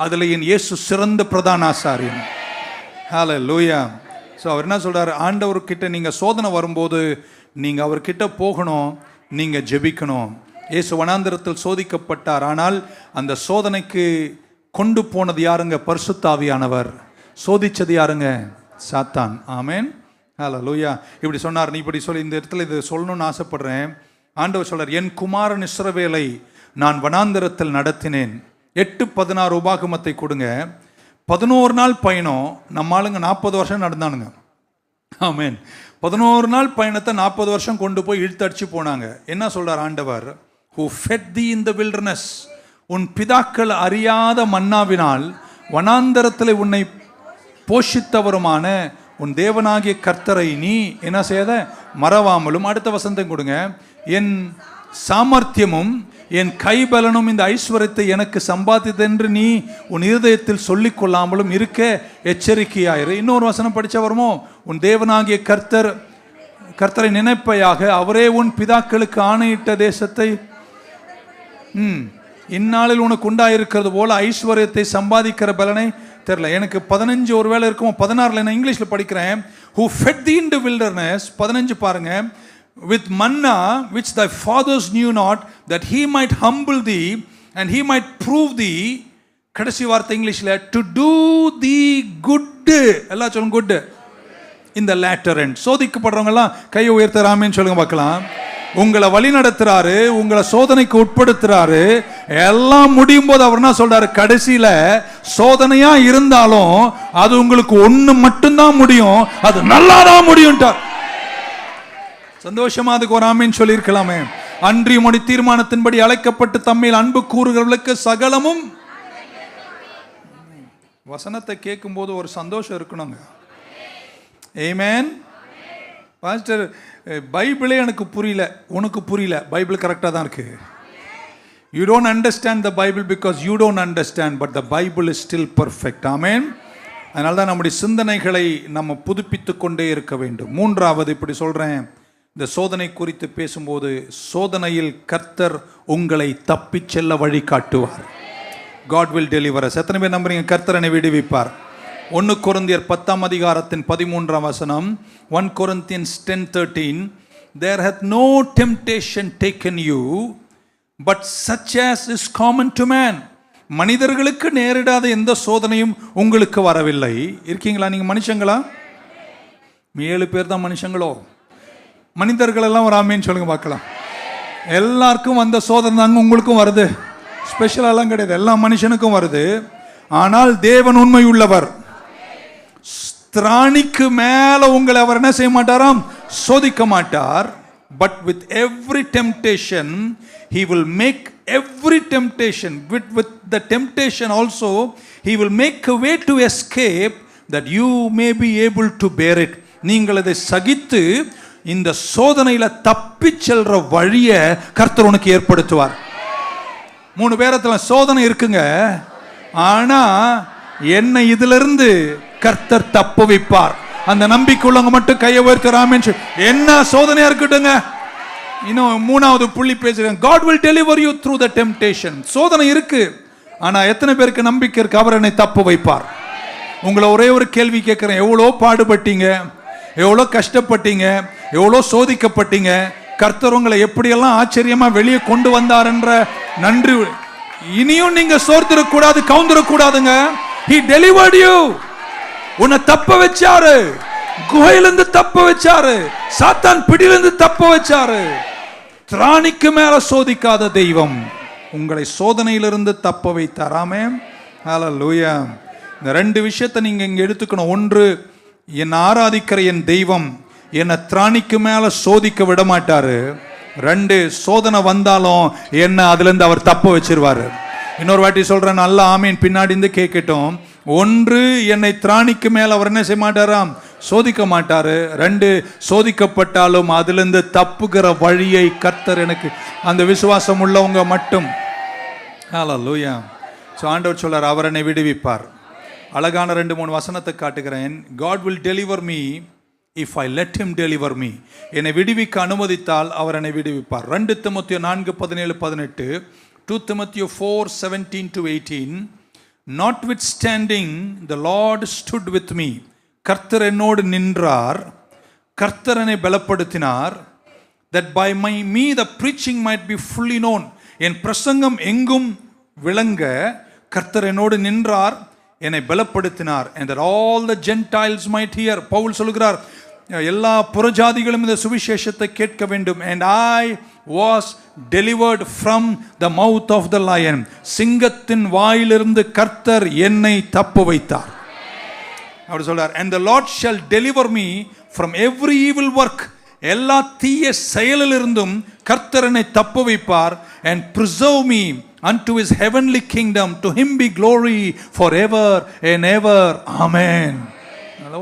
அதுல என் இயேசு சிறந்த பிரதான ஆசாரியன். ஹல்லேலூயா. ஸோ அவர் என்ன சொல்றாரு, ஆண்டவர்கிட்ட நீங்க சோதனை வரும்போது நீங்க அவர்கிட்ட போகணும், நீங்க ஜெபிக்கணும். இயேசு வனாந்திரத்தில் சோதிக்கப்பட்டார். ஆனால் அந்த சோதனைக்கு கொண்டு போனது யாருங்க? பரிசுத்த ஆவியானவர். சோதிச்சது யாருங்க? சாத்தான். ஆமென். ஹல்லேலூயா. இப்படி சொன்னார். நீ இப்படி சொல்லி இந்த இடத்துல இது சொல்லணும்னு ஆசைப்படுறேன். ஆண்டவர் சொல்றார், என் குமாரன் இஸ்ரவேலை நான் வனாந்திரத்தில் நடத்தினேன். 8:16 உபாகமத்தை கொடுங்க. 11 நாள் பயணம். நம்ம ஆளுங்க 40 வருஷம் நடந்தானுங்க. ஆமென். 11 நாள் பயணத்தை 40 வருஷம் கொண்டு போய் இழுத்தடிச்சு போனாங்க. என்ன சொல்றார் ஆண்டவர்? who fed thee in the wilderness, உன் பிதாக்கள் அறியாத மன்னாவினால் வனாந்தரத்தில் உன்னை போஷித்தவருமான உன் தேவனாகிய கர்த்தரை நீ என்ன செய்த? மறவாமலும். அடுத்த வசனத்தை கொடுங்க. என் சாமர்த்தியமும் என் கைபலனும் இந்த ஐஸ்வர்யத்தை எனக்கு சம்பாதித்தென்று நீ உன் இருதயத்தில் சொல்லிக் கொள்ளாமலும் இருக்க எச்சரிக்கையாயிரு. இன்னொரு வசனம் படிச்ச வருமோ, உன் தேவனாகிய கர்த்தரை நினைப்பையாக, அவரே உன் பிதாக்களுக்கு ஆணையிட்ட தேசத்தை இந்நாளில் உனக்கு உண்டாயிருக்கிறது போல ஐஸ்வர்யத்தை சம்பாதிக்கிற பலனை தெரியல. எனக்கு 15 ஒரு வேலை இருக்குமோ, 16 நான் இங்கிலீஷ்ல படிக்கிறேன். who fed thee in the wilderness. 15 பாருங்க. with manna which thy fathers knew not, that he might humble thee and he might prove thee. கடைசி வார்த்தை இங்கிலீஷ்ல, to do thee good. எல்லாம் சொல்லுங்க, good in the latter end. சோதிக்கப்படுறவங்க எல்லாம் கையை உயர்த்த ஆமென் சொல்லுங்க பார்க்கலாம். உங்களை வழி நடத்துறாரு, உங்களை சோதனைக்கு உட்படுத்துறாரு. எல்லாம் முடியும் போது அவர் என்ன சொல்றாரு? கடைசியில சோதனையா இருந்தாலும் அது உங்களுக்கு ஒண்ணு மட்டும்தான் முடியும், அது நல்லாதான் முடியும்ட்டார். சந்தோஷமா அதுக்கு ஒரு ஆமீன் சொல்லி இருக்கலாமே. அன்றி மொழி தீர்மானத்தின்படி அழைக்கப்பட்டு தம்மில் அன்பு கூறுகிறவர்களுக்கு சகலமும். வசனத்தை கேட்கும் போது ஒரு சந்தோஷம் இருக்கணுங்க. ஆமென். பாஸ்டர், பைபிளே எனக்கு புரியல. உனக்கு புரியல, பைபிள் கரெக்டாக தான் இருக்கு. You don't understand the Bible because you don't understand, but the Bible is still perfect. Amen. அதனால தான் நம்முடைய சிந்தனைகளை நம்ம புதுப்பித்து கொண்டே இருக்க வேண்டும். மூன்றாவது இப்படி சொல்றேன், இந்த சோதனை குறித்து பேசும்போது, சோதனையில் கர்த்தர் உங்களை தப்பி செல்ல வழி காட்டுவார். God will deliver us. எத்தனை பேர் நம்புறீங்க கர்த்தர் என்னை விடுவிப்பார்? 1 கொரிந்தியர் 10 அதிகாரத்தின் 13 வசனம். 1 Corinthians 10:13. There hath no temptation taken you but such as is common to man. மனிதர்களுக்கு நேரிடாத எந்த சோதனையும் உங்களுக்கு வரவில்லை. இருக்கீங்களா நீங்க மனுஷங்களா? 7 பேர் தான் மனுஷங்களோ? மனிதர்கள் எல்லாம் ஒரு ஆமீன் சொல்லுங்க பார்க்கலாம். எல்லாருக்கும் வந்த சோதனை தாங்க உங்களுக்கும் வருது. ஸ்பெஷலாலாம் கிடையாது, எல்லா மனுஷனுக்கும் வருது. ஆனால் தேவன் உண்மை உள்ளவர். திராணிக்கு மேல உங்களை அவர் என்ன செய்ய மாட்டாராம்? சோதிக்க மாட்டார். But with every temptation he will make every temptation with the temptation also he will make a way to escape that you may be able to bear it. நீங்கள் அதை சகித்து இந்த சோதனையில தப்பி செல்ற வழிய கர்த்தர் உனக்கு ஏற்படுத்துவார். 3 பேரத்துல சோதனை இருக்குங்க, ஆனா என்னை இதிலிருந்து கர்த்தர் தப்பு வைப்பார். அந்த நம்பிக்கை உள்ளவங்க மட்டும் கையை உயர்த்தறாமே. என்ன சோதனையா இருக்கட்டுங்க. இன்னும் 3வது புள்ளி பேசுறேன். God will deliver you through the temptation. சோதனை இருக்கு, ஆனா எத்தனை பேருக்கு நம்பிக்கை இருக்கு அவர் என்னை தப்பு வைப்பார்? உங்களை ஒரே ஒரு கேள்வி கேட்கிறேன். எவ்வளோ பாடுபட்டீங்க, எவ்வளோ கஷ்டப்பட்டீங்க, எவ்வளோ சோதிக்கப்பட்டீங்க, கர்த்தர் உங்களை எப்படியெல்லாம் ஆச்சரியமா வெளியே கொண்டு வந்தார் என்ற நன்றி. இனியும் நீங்க சோர்ந்திடக்கூடாது, கவுந்திடக்கூடாதுங்க. He delivered you. உன்னை தப்ப வச்சாரு, குகையிலிருந்து தப்ப வச்சாரு, சாத்தான் பிடியிலிருந்து தப்ப வச்சாரு. திராணிக்கு மேல சோதிக்காத தெய்வம். உங்களை சோதனையிலிருந்து தப்ப வைத்தார். ஆமென். ஹல்லேலூயா. இந்த ரெண்டு விஷயத்தை நீங்க இங்க எடுத்துக்கணும். ஒன்று, என் ஆராதிக்கிற என் தெய்வம் என்னை திராணிக்கு மேல சோதிக்க விட மாட்டாரு. ரெண்டு, சோதனை வந்தாலும் என்ன அதுல இருந்து அவர் தப்ப வச்சிருவாரு. இன்னொரு வாட்டி சொல்றேன், நல்ல ஆமீன் பின்னாடி இருந்து கேட்கட்டும். ஒன்று, என்னை திராணிக்கு மேல அவர் என்ன செய்ய மாட்டாராம், சோதிக்க மாட்டாரு. ரெண்டு, சோதிக்கப்பட்டாலும் அதுல இருந்து தப்புகிற வழியை கர்த்தர் எனக்கு, அந்த விசுவாசம் உள்ளவங்க மட்டும். ஹல்லேலூயா. சோ ஆண்டவர் சொல்றார், அவர் என்னை விடுவிப்பார். அழகான 2-3 வசனத்தை காட்டுகிறேன். God will deliver me if I let him deliver me. என்னை விடுவிக்க அனுமதித்தால் அவர் என்னை விடுவிப்பார். 2 தீமோத்தேயு 4:17-18, 2 Timothy 4:17-18. Notwithstanding the Lord stood with me. கர்த்தர் என்னோடு நின்றார், கர்த்தர் என்னை பலப்படுத்தினார். That by me the preaching might be fully known. என் பிரசங்கம் எங்கும் விளங்க கர்த்தர் என்னோடு நின்றார், என்னை பலப்படுத்தினார். And that all the Gentiles might hear. Pavul சொல்கிறார், எல்லா புறஜாதிகளும் இந்த சுவிசேஷத்தை கேட்க வேண்டும். And I was delivered from the mouth of the lion. சிங்கத்தின் வாயிலிருந்து கர்த்தர் என்னை தப்ப வைத்தார். அவர் சொல்றார், and the Lord shall deliver me from every evil work. எல்லா தீய செயலிலிருந்தும் கர்த்தர் என்னை தப்ப வைப்பார். And preserve me unto his heavenly kingdom. To him be glory forever and ever. Amen.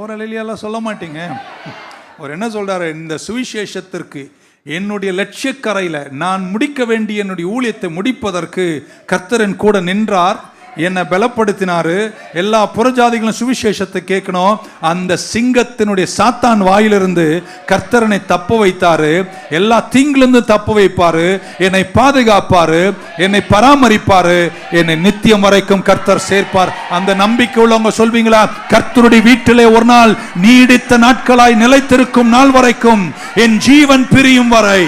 ஒரு அல்லேலூயா சொல்ல மாட்டீங்க. அவர் என்ன சொல்றாரு, இந்த சுவிசேஷத்திற்கு என்னுடைய லட்சியக்கரையில நான் முடிக்க வேண்டிய என்னுடைய ஊழியத்தை முடிப்பதற்கு கர்த்தரன் கூட நின்றார், என்னை பலப்படுத்தினாரு. எல்லா புறஜாதிகளும் சுவிசேஷத்தை கேட்கணும். அந்த சிங்கத்தினுடைய சாத்தான் வாயிலிருந்து கர்த்தரனை தப்ப வைத்தாரு. எல்லா தீங்கிலிருந்து தப்ப வைப்பாரு, என்னை பாதுகாப்பாரு, என்னை பராமரிப்பாரு, என்னை நித்தியம் வரைக்கும் கர்த்தர் சேர்ப்பார். அந்த நம்பிக்கை உள்ளவங்க சொல்வீங்களா, கர்த்தருடைய வீட்டிலே ஒரு நாள் நீடித்த நாட்களாய் நிலைத்திருக்கும் நாள் வரைக்கும், என் ஜீவன் பிரியும் வரை,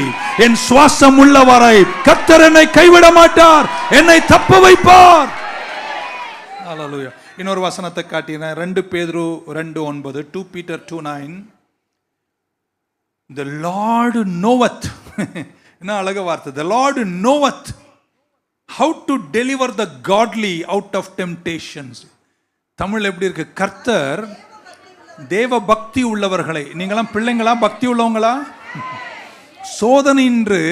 என் சுவாசம் உள்ள வரை கர்த்தர் என்னை கைவிட மாட்டார், என்னை தப்ப வைப்பார். ஹல்லேலூயா. இன்னொரு வசனத்தை காட்டினேன், 2 பேதுரு 2:9, 2 Peter 2:9. The Lord knoweth. என்ன அழக வார்த்தை, the Lord knoweth how to deliver the godly out of temptations. Tamil எப்படி இருக்கு, கர்த்தர் தேவ பக்தி உள்ளவர்களை, நீங்களாம் பிள்ளைங்களா, பக்தி உள்ளவங்களா, சோதனையின்று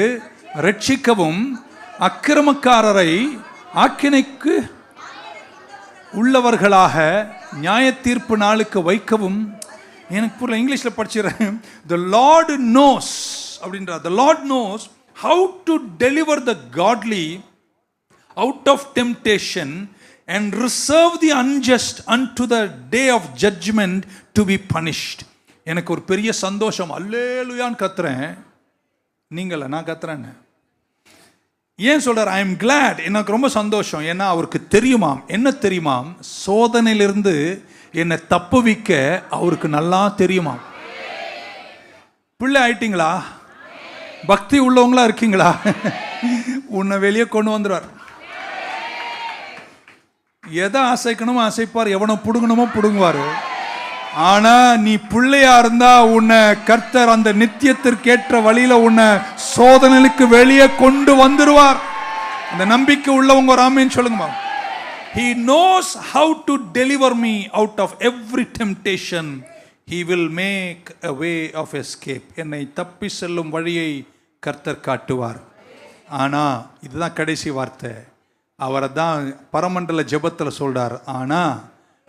ரட்சிக்கவும் அக்கிரமக்காரரை ஆக்கினைக்கு உள்ளவர்களாக நியாய தீர்ப்பு நாளுக்கு வைக்கவும். எனக்கு புரியல, இங்கிலீஷ்ல படிச்சிடறேன். The Lord knows அப்படின்றார். The Lord knows how to deliver the godly out of temptation and reserve the unjust unto the day of judgment to be punished. எனக்கு ஒரு பெரிய சந்தோஷம், அல்லேலூயான்னு கத்துறேன். நீங்கள நான் கத்துறேன். ஏன் சொல்றார் ஐ எம் கிளாட், எனக்கு ரொம்ப சந்தோஷம். ஏன்னா அவருக்கு தெரியுமாம், என்ன தெரியுமாம், சோதனையிலிருந்து என்னை தப்புவிக்க அவருக்கு நல்லா தெரியுமாம். பிள்ளை ஆயிட்டீங்களா, பக்தி உள்ளவங்களா இருக்கீங்களா, உன்னை வெளியே கொண்டு வந்துடுவார். எதை அசைக்கணுமோ அசைப்பார், எவனை புடுங்கணுமோ புடுங்குவாரு. ஆனா நீ பிள்ளையா இருந்தா உன்னை கர்த்தர் அந்த நித்தியத்திற்கேற்ற வழியில உன்னை சோதனைக்கு வெளியே கொண்டு வந்துருவார். அந்த நம்பிக்கை உள்ளவங்க ஒரு ஆமென் சொல்லுங்க. He knows how to deliver me out of every temptation. He will make a way of escape. என்னை தப்பி செல்லும் வழியை கர்த்தர் காட்டுவார். ஆனா இதுதான் கடைசி வார்த்தை. அவரை தான் பரமண்டல ஜெபத்தில் சொல்றார். ஆனா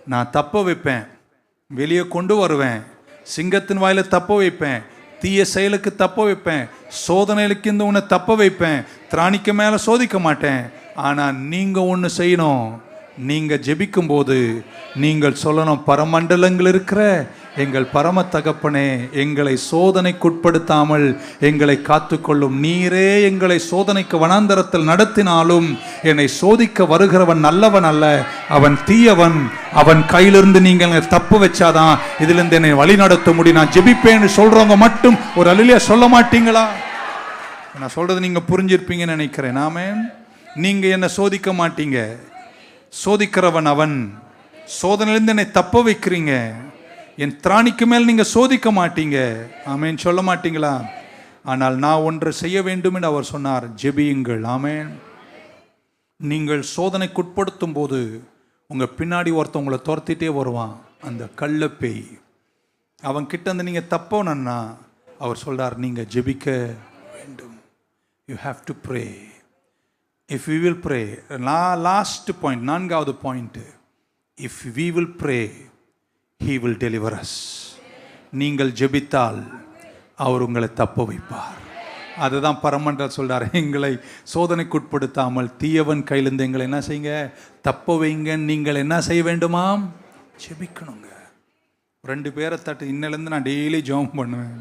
நான் தப்ப வைப்பேன், வெளியே கொண்டு வருவேன், சிங்கத்தின் வாயில தப்ப வைப்பேன், தீய செயலுக்கு தப்ப வைப்பேன், சோதனைகளுக்கு இந்த உன்னை தப்ப வைப்பேன், திராணிக்கு மேல சோதிக்க மாட்டேன். ஆனா நீங்க ஒன்று செய்யணும், நீங்க ஜெபிக்கும் போது நீங்கள் சொல்லணும், பரமண்டலங்கள் இருக்கிற எங்கள் பரம தகப்பனே, எங்களை சோதனைக்குட்படுத்தாமல் எங்களை காத்துக்கொள்ளும். நீரே எங்களை சோதனைக்கு வனாந்தரத்தில் நடத்தினாலும் என்னை சோதிக்க வருகிறவன் நல்லவன் அல்ல, அவன் தீயவன். அவன் கையிலிருந்து நீங்கள் தப்பு வச்சாதான் இதிலிருந்து என்னை வழி நடத்த முடியும். நான் ஜெபிப்பேன்னு சொல்றவங்க மட்டும் ஒரு அல்லேலூயா சொல்ல மாட்டீங்களா? நான் சொல்றது நீங்க புரிஞ்சிருப்பீங்கன்னு நினைக்கிறேன். ஆமென். நீங்க என்ன சோதிக்க மாட்டீங்க, சோதிக்கிறவன் அவன். சோதனையிலிருந்து என்னை தப்ப வைக்கிறீங்க, என் திராணிக்கு மேல் நீங்க சோதிக்க மாட்டீங்க. ஆமென் சொல்ல மாட்டீங்களா? ஆனால் நான் ஒன்று செய்ய வேண்டும் என்று அவர் சொன்னார், ஜெபியுங்கள். ஆமென். நீங்கள் சோதனைக்குட்படுத்தும் போது உங்கள் பின்னாடி ஒருத்தன் உங்களை துரத்திட்டே வருவான், அந்த கள்ளப்பேய். அவன் கிட்ட இருந்து நீங்கள் தப்போனா அவர் சொல்றார், நீங்கள் ஜெபிக்க வேண்டும். You have to pray. If we will pray, last point, 4வது point, if we will pray he will deliver us. நீங்கள் ஜெபித்தால் அவர் உங்களை தப்ப வைப்பார். அதுதான் பரமண்டல் சொல்றார், எங்களை சோதனைக்குட்படுத்தாமல் தீயவன் கையிலிருந்து எங்களை என்ன செய்யுங்க, தப்ப வைங்க. நீங்கள் என்ன செய்ய வேண்டுமாம், ஜெபிக்கணுங்க. 2 பேரை தட்டு. இன்னிலேருந்து நான் டெய்லி ஜெபம் பண்ணுவேன்.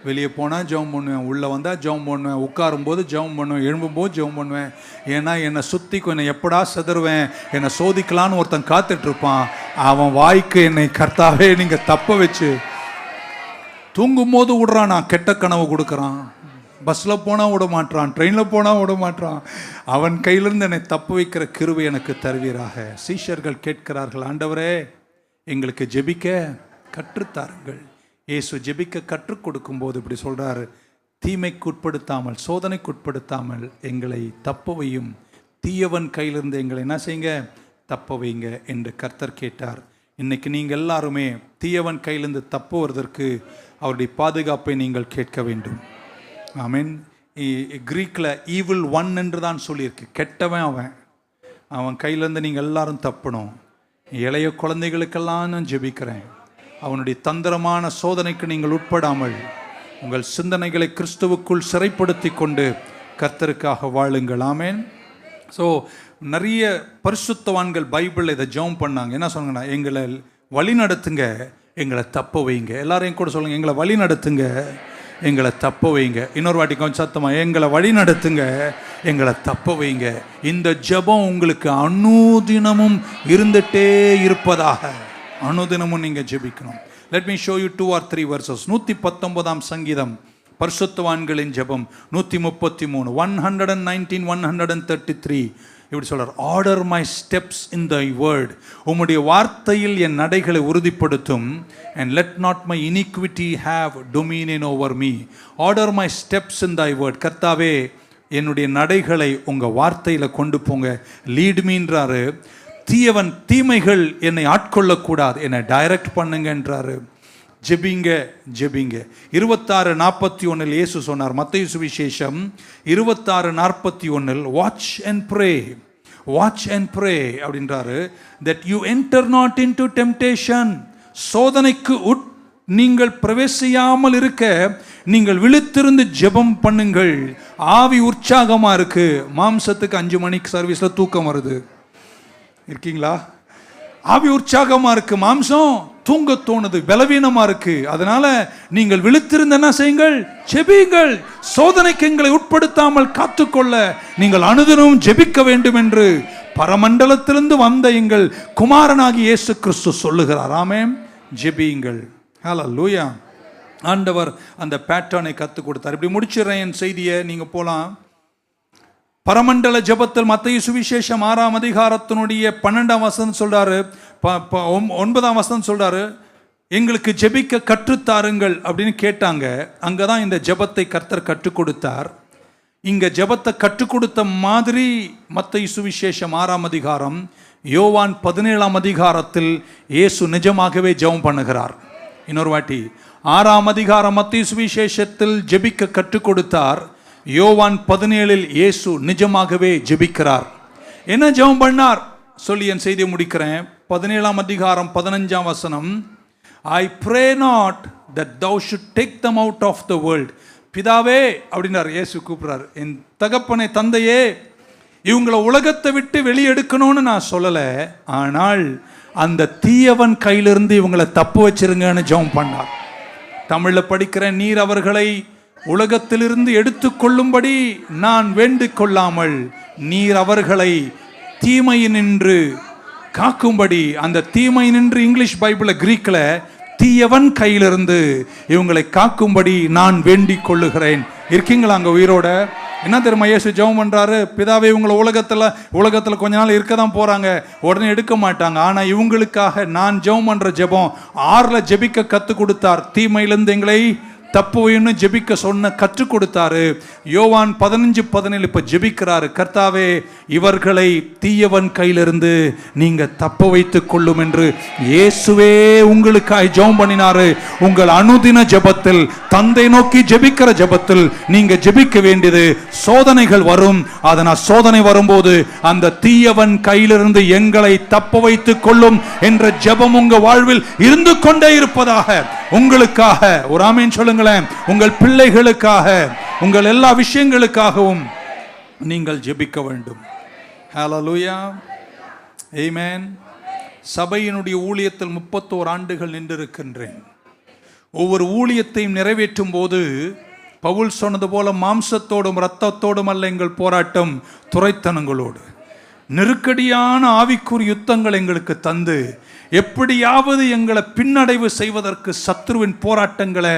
வெளியே போனால் ஜெபம் பண்ணுவேன், உள்ளே வந்தால் ஜெபம் பண்ணுவேன், உட்காரும்போது ஜெபம் பண்ணுவேன், எழும்பும்போது ஜெபம் பண்ணுவேன். ஏன்னா என்னை சுற்றி என்னை எப்படா செதறுவேன், என்னை சோதிக்கலான்னு ஒருத்தன் காத்துட்ருப்பான். அவன் வாய்க்கு என்னை கர்த்தாவே நீங்கள் தப்ப வச்சு, தூங்கும் போது விடுறான், நான் கெட்ட கனவு கொடுக்குறான். பஸ்ஸில் போனால் விட மாட்டான், ட்ரெயினில் போனால் விட மாட்டான். அவன் கையிலிருந்து என்னை தப்பு வைக்கிற கிருபை எனக்கு தருவீராக. சீஷர்கள் கேட்கிறார்கள், ஆண்டவரே எங்களுக்கு ஜெபிக்க கற்றுத்தாருங்கள். இயேசு ஜெபிக்க கற்றுக் கொடுக்கும்போது இப்படி சொல்கிறார், தீமைக்கு உட்படுத்தாமல் சோதனைக்குட்படுத்தாமல் எங்களை தப்ப வையும், தீயவன் கையிலிருந்து எங்களை என்ன செய்யுங்க, தப்ப வைங்க என்று கர்த்தர் கேட்டார். இன்னைக்கு நீங்கள் எல்லாருமே தீயவன் கையிலிருந்து தப்புவதற்கு அவருடைய பாதுகாப்பை நீங்கள் கேட்க வேண்டும். ஆமென். கிரீக்கில் ஈவில் ஒன் என்று தான் சொல்லியிருக்கு. கெட்டவன் அவன் கையிலேருந்து நீங்கள் எல்லாரும் தப்பணும். இளைய குழந்தைகளுக்கெல்லாம் நான் ஜெபிக்கிறேன், அவனுடைய தந்திரமான சோதனைக்கு நீங்கள் உட்படாமல் உங்கள் சிந்தனைகளை கிறிஸ்துவுக்குள் சிறைப்படுத்தி கொண்டு கர்த்தருக்காக வாழுங்கள். ஆமென். ஸோ நிறைய பரிசுத்தவான்கள் பைபிளில் இதை ஜெபம் பண்ணாங்க. என்ன சொன்னாங்கன்னா, எங்களை வழி நடத்துங்க, எங்களை தப்ப வைங்க. எல்லாரையும் கூட சொல்லுங்கள், எங்களை வழி நடத்துங்க, எங்களை தப்ப வைங்க. இன்னொரு வாட்டி கொஞ்சம் சத்தமா, எங்களை வழி நடத்துங்க, எங்களை தப்ப வைங்க. இந்த ஜெபம் உங்களுக்கு அனுதினமும் இருந்துட்டே இருப்பதாக. அனுதினமும் நீங்க ஜெபிக்கணும். Let me show you 2 or 3 verses. 119ஆம் சங்கீதம், பரிசுத்தவான்களின் ஜெபம், 133, 119, 133. இப்படி சொல்றார், order my steps in thy word. உம்முடைய வார்த்தையில் என் நடைகளை உறுதிப்படுத்தும். and let not my iniquity have dominion over me. Order my steps in thy word. கர்த்தாவே என்னுடைய நடைகளை உங்க வார்த்தையில கொண்டு போங்க. லீட் மீன்றாரு. தீயவன் தீமைகள் என்னை ஆட்கொள்ளக்கூடாது, என்னை டைரக்ட் பண்ணுங்கன்றாரு. ஜெபிங்க ஜெபிங்க. 26:41 இயேசு சொன்னார், மத்தேயு சுவிசேஷம் 26:41, watch and pray, watch and pray அப்படின்றாரு. that you enter not into temptation. சோதனைக்கு நீங்கள் பிரவேசியாமல் இருக்க நீங்கள் விழித்திருந்து ஜெபம் பண்ணுங்கள். ஆவி உற்சாகமா இருக்கு, மாம்சத்துக்கு 5 மணிக்கு சர்வீஸ்ல தூக்கம் வருது. இருக்கீங்களா? ஆவி உற்சாகமா இருக்கு, மாம்சம் தூங்க தோணுது, பலவீனமா இருக்கு. அதனால நீங்கள் விழித்திருந்து என்ன செய்யுங்கள், ஜெபியுங்கள். சோதனைக்கு எங்களை உட்படுத்தாமல் காத்துக்கொள்ள நீங்கள் அனுதினமும் ஜெபிக்க வேண்டும் என்று பரமண்டலத்திலிருந்து வந்த எங்கள் குமாரனாகி இயேசு கிறிஸ்து சொல்லுகிறார். ஆமென். ஜெபியுங்கள். ஹல்லேலூயா. ஆண்டவர் அந்த பேட்டர்னை கற்றுக் கொடுத்தார். இப்படி முடிச்சிடுறேன் என் செய்தியை, நீங்க போலாம். பரமண்டல ஜெபத்தில் மத்தேயு சுவிசேஷம் 6ஆம் அதிகாரத்தினுடைய 12ஆம் வசனம் சொல்றாரு, 9ஆம் வசனம் சொல்றாரு, எங்களுக்கு ஜெபிக்க கற்றுத்தாருங்கள் அப்படின்னு கேட்டாங்க. அங்கதான் இந்த ஜெபத்தை கர்த்தர் கற்றுக் கொடுத்தார். இங்க ஜெபத்தை கற்றுக் கொடுத்த மாதிரி மத்தேயு சுவிசேஷம் 6ஆம் அதிகாரம், யோவான் 17ஆம் அதிகாரத்தில் இயேசு நிஜமாகவே ஜெபம் பண்ணுகிறார். இன்னொரு வாட்டி, 6ஆம் அதிகாரம் மத்தேயு சுவிசேஷத்தில் ஜெபிக்க கற்றுக் கொடுத்தார். யோவான் 17 இயேசு நிஜமாகவே ஜெபிக்கிறார். என்ன ஜெபம் பண்ணார் சொல்லி என் செய்தியை முடிக்கிறேன். 17ஆம் அதிகாரம் 15ஆம் வசனம், I pray not that thou should take them out of the world. பிதாவே அப்படின்னார், இயேசு கூப்பிடுறார், என் தகப்பனே, தந்தையே, இவங்களை உலகத்தை விட்டு வெளியெடுக்கணும்னு நான் சொல்லல, ஆனால் அந்த தீயவன் கையிலிருந்து இவங்களை தப்பு வச்சிருங்கன்னு ஜெபம் பண்ணார். தமிழ்ல படிக்கிறேன், நீர் அவர்களை உலகத்திலிருந்து எடுத்துக்கொள்ளும்படி நான் வேண்டிக் கொள்ளாமல் நீர் அவர்களை தீமையினின்று காக்கும்படி. அந்த தீமையினின்று இங்கிலீஷ் பைபிள்ல, கிரீக்ல தீயவன் கையிலிருந்து இவங்களை காக்கும்படி நான் வேண்டிக் கொள்ளுகிறேன். இருக்கீங்களா அங்க உயிரோட? என்ன தெரியுமா இயேசு ஜெபம் பண்றாரு? பிதாவே, இவங்களை உலகத்துல கொஞ்ச நாள் இருக்க தான் போறாங்க, உடனே எடுக்க மாட்டாங்க. ஆனா இவங்களுக்காக நான் ஜெபம் பண்ற ஜெபம் 6ல் ஜெபிக்க கத்து கொடுத்தார். தீமையிலிருந்து எங்களை தப்புவைன்னு ஜெபிக்க சொன்ன கற்றுக் கொடுத்தாரு. யோவான் 15:17 இப்ப ஜெபிக்கிறாரு, கர்த்தாவே இவர்களை தீயவன் கையிலிருந்து நீங்க தப்ப வைத்துக் கொள்ளும் என்று இயேசுவே உங்களுக்காய் ஜெபம் பண்ணினாரு. உங்கள் அனுதின ஜெபத்தில், தந்தை நோக்கி ஜெபிக்கிற ஜெபத்தில் நீங்க ஜெபிக்க வேண்டியது, சோதனைகள் வரும், அதனால் சோதனை வரும்போது அந்த தீயவன் கையிலிருந்து எங்களை தப்ப வைத்துக் கொள்ளும் என்ற ஜெபம் உங்க வாழ்வில் இருந்து கொண்டே இருப்பதாக. உங்களுக்காக ஒரு ஆமென் சொல்லுங்களேன். உங்கள் பிள்ளைகளுக்காக, உங்கள் எல்லா விஷயங்களுக்காகவும் நீங்கள் ஜெபிக்க வேண்டும். ஹல்லேலூயா, ஆமென். சபையினுடைய ஊழியத்தில் 31 ஆண்டுகள் நின்றிருக்கின்றேன். ஒவ்வொரு ஊழியத்தையும் நிறைவேற்றும் போது பவுல் சொன்னது போல மாம்சத்தோடும் இரத்தத்தோடும் அல்ல எங்கள் போராட்டம், துரைத்தனங்களோடு. நெருக்கடியான ஆவிக்குரிய யுத்தங்கள் எங்களுக்கு தந்து எப்படியாவது எங்களை பின்னடைவு செய்வதற்கு சத்ருவின் போராட்டங்களை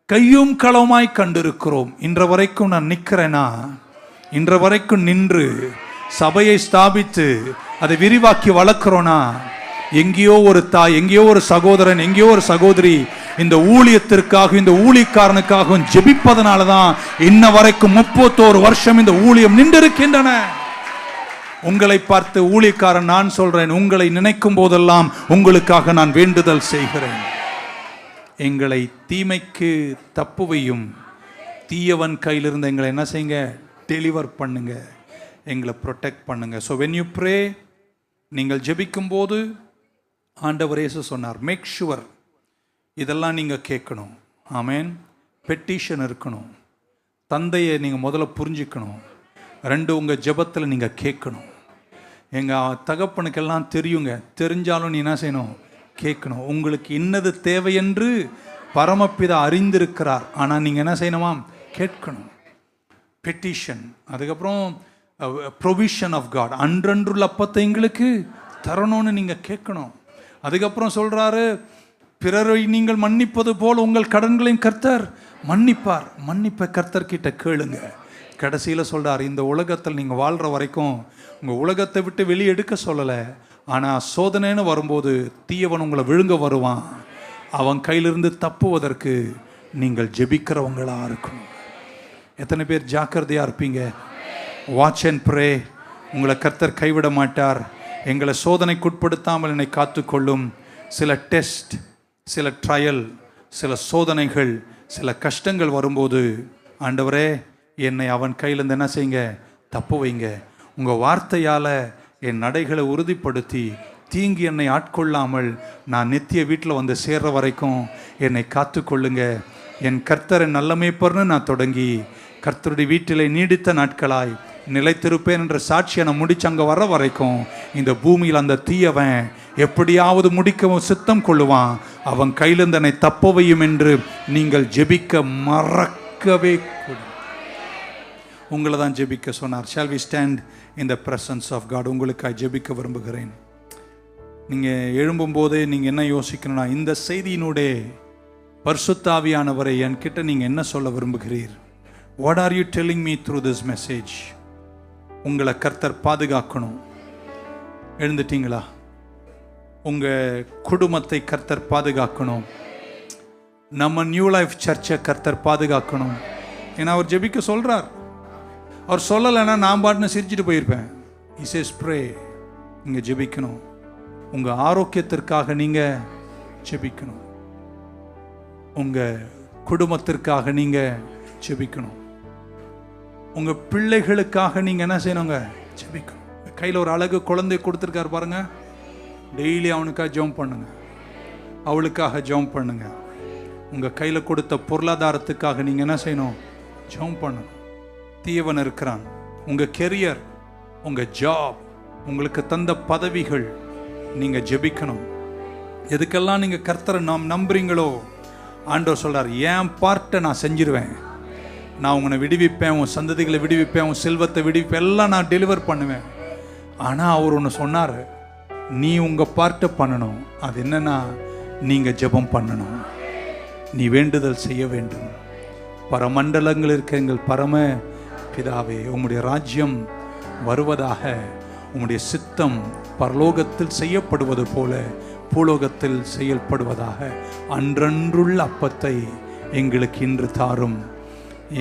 கையும் களவுமாய் கண்டிருக்கிறோம். இன்ற வரைக்கும் நான் நிற்கிறேனா, இன்ற வரைக்கும் நின்று சபையை ஸ்தாபித்து அதை விரிவாக்கி வளர்க்கிறோனா, எங்கேயோ ஒரு தாய், எங்கேயோ ஒரு சகோதரன், எங்கேயோ ஒரு சகோதரி இந்த ஊழியத்திற்காக, இந்த ஊழியக்காரனுக்காகவும் ஜெபிப்பதனால தான் இன்ன வரைக்கும் 31 வருஷம் இந்த ஊழியம் நின்றிருக்கின்றன. உங்களை பார்த்து ஊழியக்காரன் நான் சொல்றேன், உங்களை நினைக்கும் போதெல்லாம் உங்களுக்காக நான் வேண்டுதல் செய்கிறேன். எங்களை தீமைக்கு தப்புவையும், தீயவன் கையிலிருந்து எங்களை என்ன செய்யுங்க, டெலிவர் பண்ணுங்க, எங்களை ப்ரொடெக்ட் பண்ணுங்க. ஸோ வென் யூ ப்ரே, நீங்கள் ஜெபிக்கும் போது ஆண்டவர் இயேசு சொன்னார், மேக் ஷுவர் இதெல்லாம் நீங்கள் கேட்கணும். ஆமென். பெட்டிஷன் இருக்கணும். தந்தையை நீங்கள் முதல்ல புரிஞ்சுக்கணும். 2, உங்கள் ஜெபத்தில் நீங்கள் கேட்கணும். எங்கள் தகப்பனுக்கெல்லாம் தெரியுங்க, தெரிஞ்சாலும் நீ என்ன செய்யணும், கேட்கணும். உங்களுக்கு இன்னது தேவை என்று பரமபிதா அறிந்திருக்கிறார், ஆனால் நீங்கள் என்ன செய்யணுமாம், கேட்கணும். பெட்டிஷன். அதுக்கப்புறம் ப்ரொவிஷன் ஆஃப் காட், அன்றன்றுள்ள அப்பத்தை எங்களுக்கு தரணும்னு நீங்கள் கேட்கணும். அதுக்கப்புறம் சொல்கிறாரு, பிறரை நீங்கள் மன்னிப்பது போல் உங்கள் கடன்களையும் கர்த்தர் மன்னிப்பார். மன்னிப்பை கர்த்தர்கிட்ட கேளுங்க. கடைசியில் சொல்கிறார், இந்த உலகத்தில் நீங்கள் வாழ்கிற வரைக்கும் உங்கள் உலகத்தை விட்டு வெளியே எடுக்க சொல்லலை, ஆனால் சோதனைன்னு வரும்போது தீயவன் உங்களை விழுங்க வருவான். அவன் கையிலிருந்து தப்புவதற்கு நீங்கள் ஜெபிக்கிறவங்களா இருக்கணும். எத்தனை பேர் ஜாக்கிரதையாக இருப்பீங்க? Watch and pray. உங்களை கர்த்தர் கைவிட மாட்டார். எங்களை சோதனைக்குட்படுத்தாமல் என்னை காத்துக்கொள்ளும். சில டெஸ்ட், சில ட்ரையல், சில சோதனைகள், சில கஷ்டங்கள் வரும்போது ஆண்டவரே என்னை அவன் கையிலேருந்து என்ன செய்யுங்க, தப்பு வைங்க. உங்கள் வார்த்தையால் என் நடைகளை உறுதிப்படுத்தி தீங்கி என்னை ஆட்கொள்ளாமல் நான் நித்திய வீட்டில் வந்து சேர்ற வரைக்கும் என்னை காத்துக்கொள்ளுங்க. என் கர்த்தரை நல்ல மேய்ப்பர்னு நான் தொடங்கி கர்த்தருடைய வீட்டில் நீடித்த நாட்களாய் நிலைத்திருப்பேன் என்ற சாட்சியை நான் முடிச்சு அங்கே வர வரைக்கும் இந்த பூமியில் அந்த தீயவன் எப்படியாவது முடிக்கவும் சித்தம் கொள்ளுவான். அவன் கையிலிருந்து என்னை தப்பவையும் என்று நீங்கள் ஜெபிக்க மறக்கவே கூடும். உங்களை தான் ஜெபிக்க சொன்னார். Shall we stand in the presence of God? உங்களுக்காக ஜெபிக்க விரும்புகிறேன். நீங்கள் எழும்பும்போதே நீங்கள் என்ன யோசிக்கணும்னா, இந்த செய்தியினுடைய பரிசுத்த ஆவியானவரை என்கிட்ட நீங்கள் என்ன சொல்ல விரும்புகிறீர்? What are you telling me through this message? உங்களை கர்த்தர் பாதுகாக்கணும். எழுந்துட்டீங்களா? உங்கள் குடும்பத்தை கர்த்தர் பாதுகாக்கணும். நம்ம நியூ லைஃப் சர்ச்சை கர்த்தர் பாதுகாக்கணும். ஏன்னா அவர் ஜெபிக்க சொல்கிறார். அவர் சொல்லலைன்னா நான் பாட்டுன்னு சிரிச்சுட்டு போயிருப்பேன். He says pray. நீங்கள் ஜெபிக்கணும். உங்கள் ஆரோக்கியத்திற்காக நீங்கள் ஜெபிக்கணும். உங்கள் குடும்பத்திற்காக நீங்கள் ஜெபிக்கணும். உங்கள் பிள்ளைகளுக்காக நீங்கள் என்ன செய்யணுங்க, ஜெபிக்கணும். கையில் ஒரு அழகு குழந்தை கொடுத்துருக்காரு பாருங்க, டெய்லி அவனுக்காக ஜெபம் பண்ணுங்க, அவளுக்காக ஜெபம் பண்ணுங்க. உங்கள் கையில் கொடுத்த பொருளாதாரத்துக்காக நீங்கள் என்ன செய்யணும், ஜெபம் பண்ணணும். தீயவன் இருக்கிறான். உங்கள் கெரியர், உங்கள் ஜாப், உங்களுக்கு தந்த பதவிகள், நீங்கள் ஜெபிக்கணும். எதுக்கெல்லாம் நீங்கள் கர்த்தரை நம்புறீங்களோ ஆண்டவர் சொல்கிறார், என் பார்ட்டை நான் செஞ்சிருவேன். நான் உன்னை விடுவிப்பேன், உன் சந்ததிகளை விடுவிப்பேன், உன் செல்வத்தை விடுவிப்பேன், எல்லாம் நான் டெலிவர் பண்ணுவேன். ஆனால் அவர் ஒன்று சொன்னார், நீ உங்கள் பார்ட்டை பண்ணணும். அது என்னன்னா, நீங்கள் ஜெபம் பண்ணணும், நீ வேண்டுதல் செய்ய வேண்டும். பரமண்டலங்கள் இருக்க எங்கள் பரம பிதாவே, உம்முடைய ராஜ்யம் வருவதாக, உம்முடைய சித்தம் பரலோகத்தில் செய்யப்படுவது போல பூலோகத்தில் செயல்படுவதாக. அன்றன்றுள்ள அப்பத்தை எங்களுக்கு இன்று தாரும்.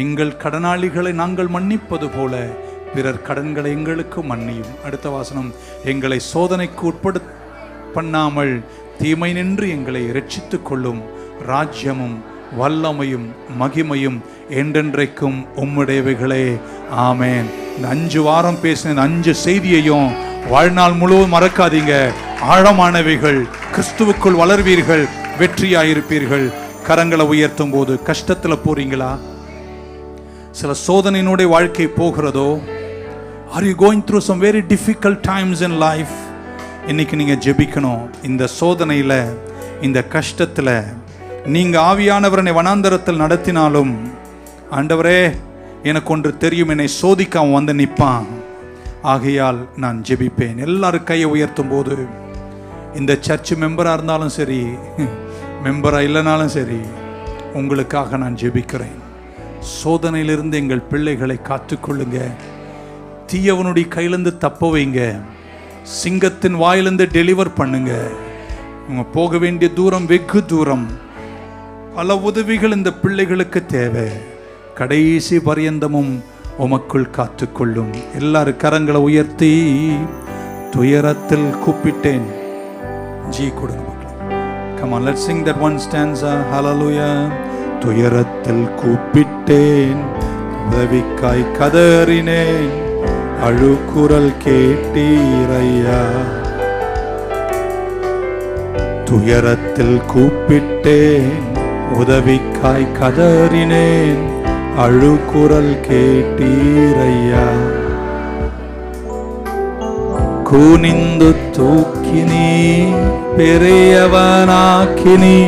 எங்கள் கடனாளிகளை நாங்கள் மன்னிப்பது போல பிறர் கடன்களை எங்களுக்கு மன்னியும். அடுத்த வாசனம், எங்களை சோதனைக்கு பண்ணாமல் தீமை நின்று எங்களை இரட்சித்துக் கொள்ளும். ராஜ்யமும் வல்லமையும் மகிமையும் என்றென்றைக்கும் உம்முடையவைகளே. ஆமேன். இந்த 5 வாரம் பேசின 5 செய்தியையும் வாழ்நாள் முழுவதும் மறக்காதீங்க. ஆழமானவைகள். கிறிஸ்துவுக்குள் வளர்வீர்கள், வெற்றியாயிருப்பீர்கள். கரங்களை உயர்த்தும் போது கஷ்டத்தில் போறீங்களா? சில சோதனையினுடைய வாழ்க்கை போகிறதோ? Are you going through some very difficult times in life? இன்னைக்கு நீங்க ஜெபிக்கணும். இந்த சோதனையில, இந்த கஷ்டத்துல நீங்க ஆவியானவரனை வனாந்தரத்தில் நடத்தினாலும், ஆண்டவரே எனக்கு ஒன்று தெரியும், என்னை சோதிக்க அவன் வந்து நிற்பான், ஆகையால் நான் ஜெபிப்பேன். எல்லாரும் கையை உயர்த்தும் போது, இந்த சர்ச் மெம்பரா இருந்தாலும் சரி, மெம்பரா இல்லைனாலும் சரி, உங்களுக்காக நான் ஜெபிக்கிறேன். சோதனையிலிருந்து எங்கள் பிள்ளைகளை காத்துக்கொள்ளுங்க. தீயவனுடைய கையிலிருந்து தப்ப வைங்க. சிங்கத்தின் வாயிலிருந்து டெலிவர் பண்ணுங்க. உங்க போக வேண்டிய தூரம் வெகு தூரம். பல உதவிகள் இந்த பிள்ளைகளுக்கு தேவை. கடைசி பரியந்தமும் உமக்குள் காத்துக்கொள்ளும். எல்லாரும் கரங்களை உயர்த்தி, துயரத்தில் கூப்பிட்டேன். ஜி கொடுங்க. Come on, let's sing that one stanza. Hallelujah. துயரத்தில் கூப்பிட்டேன், உதவிக்காய் கதறினேன், அழுகுரல் கேட்டீரையா. துயரத்தில் கூப்பிட்டேன், உதவிக்காய் கதறினேன், அழுகுரல் கேட்டீரையா. குனிந்து தூக்கினி, பெரியவனாக்கினி,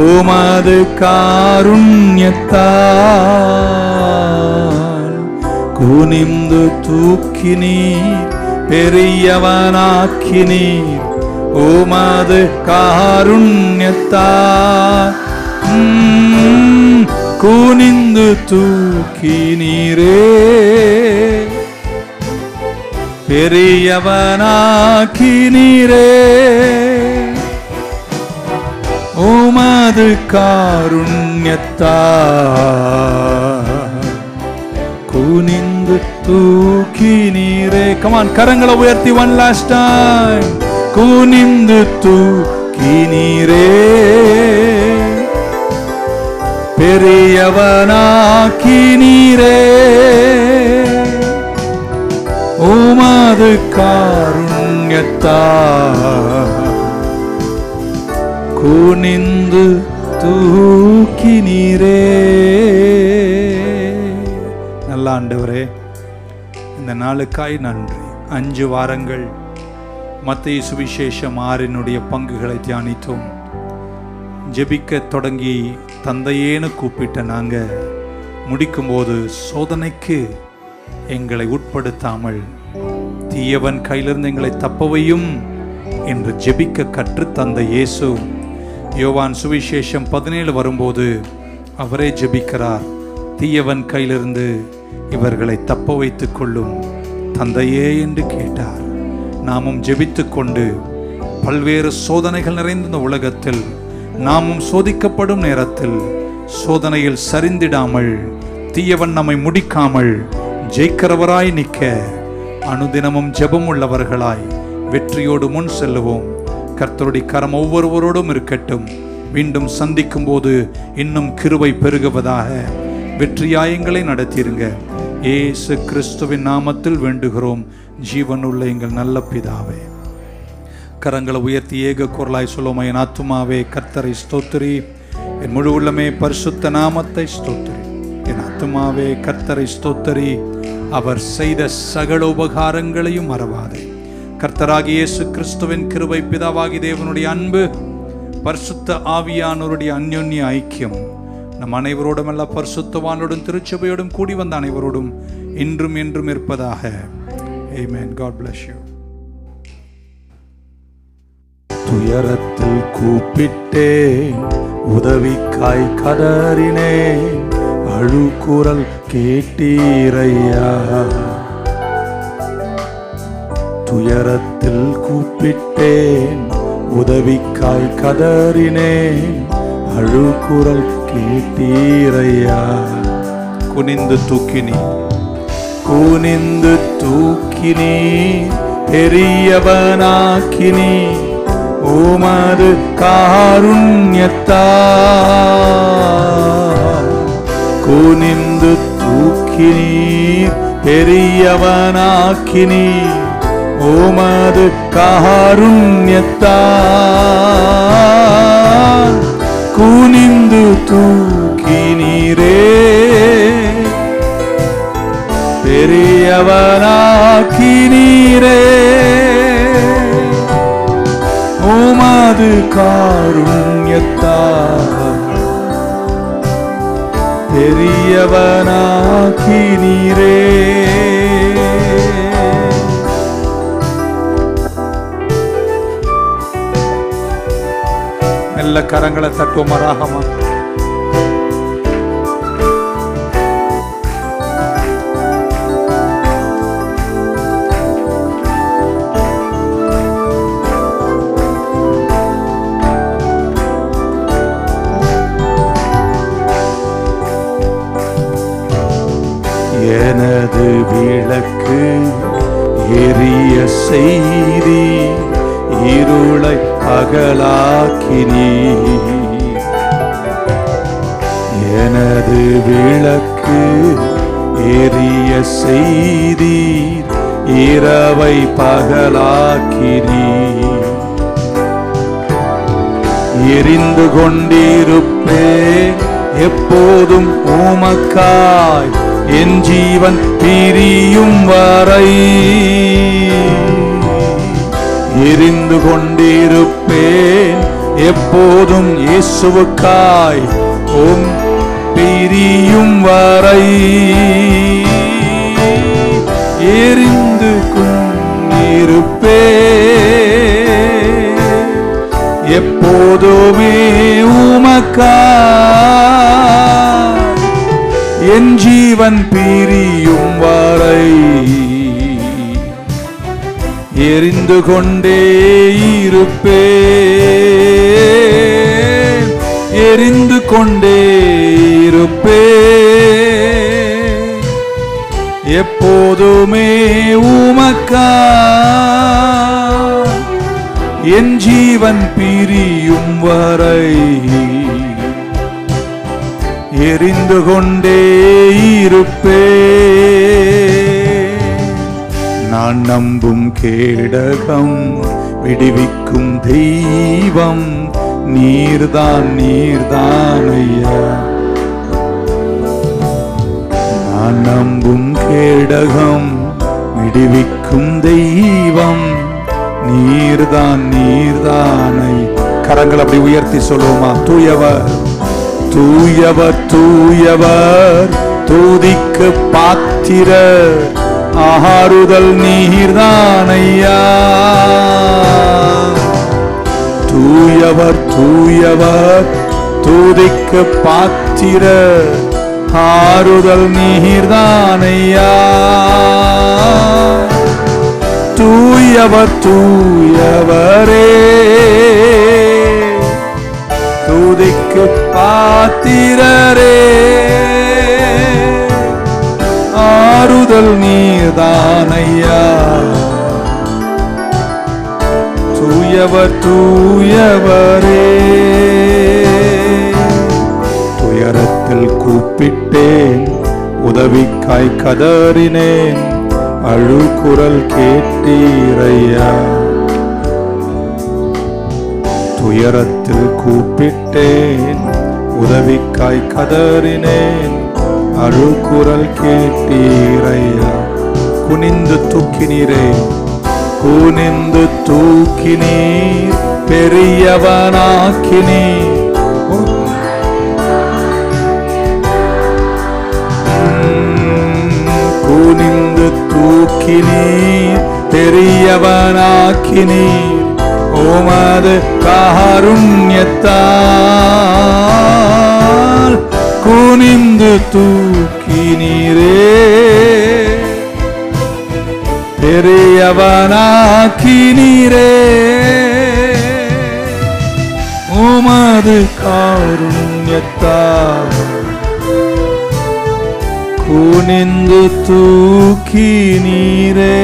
உமது காருண்யத்தால். குனிந்து தூக்கினீர், பெரியவனாக்கினீர், உமது காருண்யத்தால். குனிந்து தூக்கினீரே, பெரியவனாக்கினீரே, உமது காருண்யத்தால். குனிந்து தூக்கினீரே. கமான், கரங்களை உயர்த்தி one last time. குனிந்து தூக்கினீரே, பெரியவனாக்கினீரே, உமது காருண்யத்தால். குனிந்து தூக்கினீரே. நல்ல ஆண்டவரே, இந்த நாளுக்காய் நன்றி. 5 வாரங்கள் மத்தேயு சுவிசேஷம் 6 பங்குகளை தியானித்தோம். ஜெபிக்க தொடங்கி தந்தையேன்னு கூப்பிட்ட நாங்க முடிக்கும்போது, சோதனைக்கு எங்களை உட்படுத்தாமல் தீயவன் கையிலிருந்து எங்களை தப்பவையும் என்று ஜெபிக்க கற்று தந்த இயேசு, யோவான் சுவிசேஷம் 17 வரும்போது அவரே ஜெபிக்கிறார். தீயவன் கையிலிருந்து இவர்களை தப்ப வைத்துக் கொள்ளும் தந்தையே என்று கேட்டார். நாமும் ஜெபித்து கொண்டு பல்வேறு சோதனைகள் நிறைந்த இந்த உலகத்தில் நாமும் சோதிக்கப்படும் நேரத்தில் சோதனையில் சரிந்திடாமல், தீயவன் நம்மை முடிக்காமல் ஜெயிக்கிறவராய் நிற்க அனுதினமும் ஜெபம் உள்ளவர்களாய் வெற்றியோடு முன் செல்லுவோம். கர்த்தருடைய கரம் ஒவ்வொருவரோடும் இருக்கட்டும். மீண்டும் சந்திக்கும் போது இன்னும் கிருபை பெருகுவதாக. வெற்றியாயங்களை நடத்திருங்க. இயேசு கிறிஸ்துவின் நாமத்தில் வேண்டுகிறோம் ஜீவனுள்ள எங்கள் நல்ல பிதாவே. கரங்களை உயர்த்தி ஏக குரலாய் சொல்லுவோம். என் ஆத்துமாவே கர்த்தரை ஸ்தோத்திரி, என் முழு உள்ளமே பரிசுத்த நாமத்தை ஸ்தோத்திரி. என் ஆத்துமாவே கர்த்தரை ஸ்தோத்திரி, அவர் செய்த சகல உபகாரங்களையும் மறவாதே. கர்த்தராகிய இயேசு கிறிஸ்துவின் கிருபை, பிதாவாகி தேவனுடைய அன்பு, பரிசுத்த ஆவியானவருடைய அந்யோன்ய ஐக்கியம் நம் அனைவரோடும், எல்லா பரிசுத்தவானோடும் திருச்சபையோடும் கூடி வந்த அனைவரோடும் இன்றும் என்றும் இருப்பதாக. Amen. God bless you. துயரத்தில் கூப்பிட்டேன், உதவிக்காய் கதறினேன், அழுகுரல் கேட்டீரையா. துயரத்தில் கூப்பிட்டேன், உதவிக்காய் கதறினேன், அழுகுரல் கேட்டீரையா. குனிந்து தூக்கினீ, குனிந்து தூக்கினீ, பெரியவனாக்கினீ உமது காருண்யத்தால். குனிந்து தூக்கினீர், பெரியவனாக்கினீர் உமது காருண்யத்தால். குனிந்து தூக்கினீரே, பெரியவனாக்கினீரே உமது காருண்யத்தால். பெரியவனாக்கினீரே. நல்ல கரங்களை தட்டுவோமா ராகமா. எனது விளக்கு எரிய செய்தி, இருளை பகலாக்கினீ. எனது விளக்கு எரிய செய்தி, இரவை பகலாக்கினீ. எரிந்து கொண்டிருப்பேன் எப்போதும் உமக்காய், என் ஜீவன் பிரியும் வரை. எரிந்து கொண்டிருப்பேன் எப்போதும் இயேசுவுக்காய், உம் பிரியும் வரை. எரிந்து கொண்டிருப்பேன் எப்போதுமே உமக்காய், என் ஜீவன் பிரியும் வரை. எரிந்து கொண்டே இருப்பேன், எரிந்து கொண்டே இருப்பேன் எப்போதுமே உமக்காய், என் ஜீவன் பிரியும் வரை. எரிந்து கொண்டே இருப்பேன். நான் நம்பும் கேடகம், விடுவிக்கும் தெய்வம் நீர்தான், நீர்தான் ஐயா. நான் நம்பும் கேடகம், விடுவிக்கும் தெய்வம் நீர்தான், நீர்தானை. கரங்கள் அப்படி உயர்த்தி சொல்லுவோமா. தூயவர், தூயவர், தூயவர், தூதிக்கு பாத்திரர், ஆறுதல் நீர்தான் ஐயா. தூயவர், தூயவர், தூதிக்கு பாத்திரர், ஆறுதல் நீர்தான் ஐயா. தூயவர், தூயவரே, தூதிக்கு பாத்திரரே, ஆறுதல் நீர்தான் ஐயா. தூயவர், தூயவரே. துயரத்தில் கூப்பிட்டேன், உதவிக்காய் கதறினேன், அழுகுரல் கேட்டீரையா. துயரத்தில் கூப்பிட்டேன், உதவிக்காய் கதறினேன், அழுகுரல் கேட்டீரையா. குனிந்து தூக்கினீரே, குனிந்து தூக்கினீர், பெரியவனாக்கினீர். குனிந்து தூக்கினீர், பெரியவனாக்கினீர் உமது காருண்யத்தால். குனிந்து தூக்கினீரே, பெரியவனாக்கினீரே உமது காருண்யத்தால் குனிந்து தூக்கி நீரே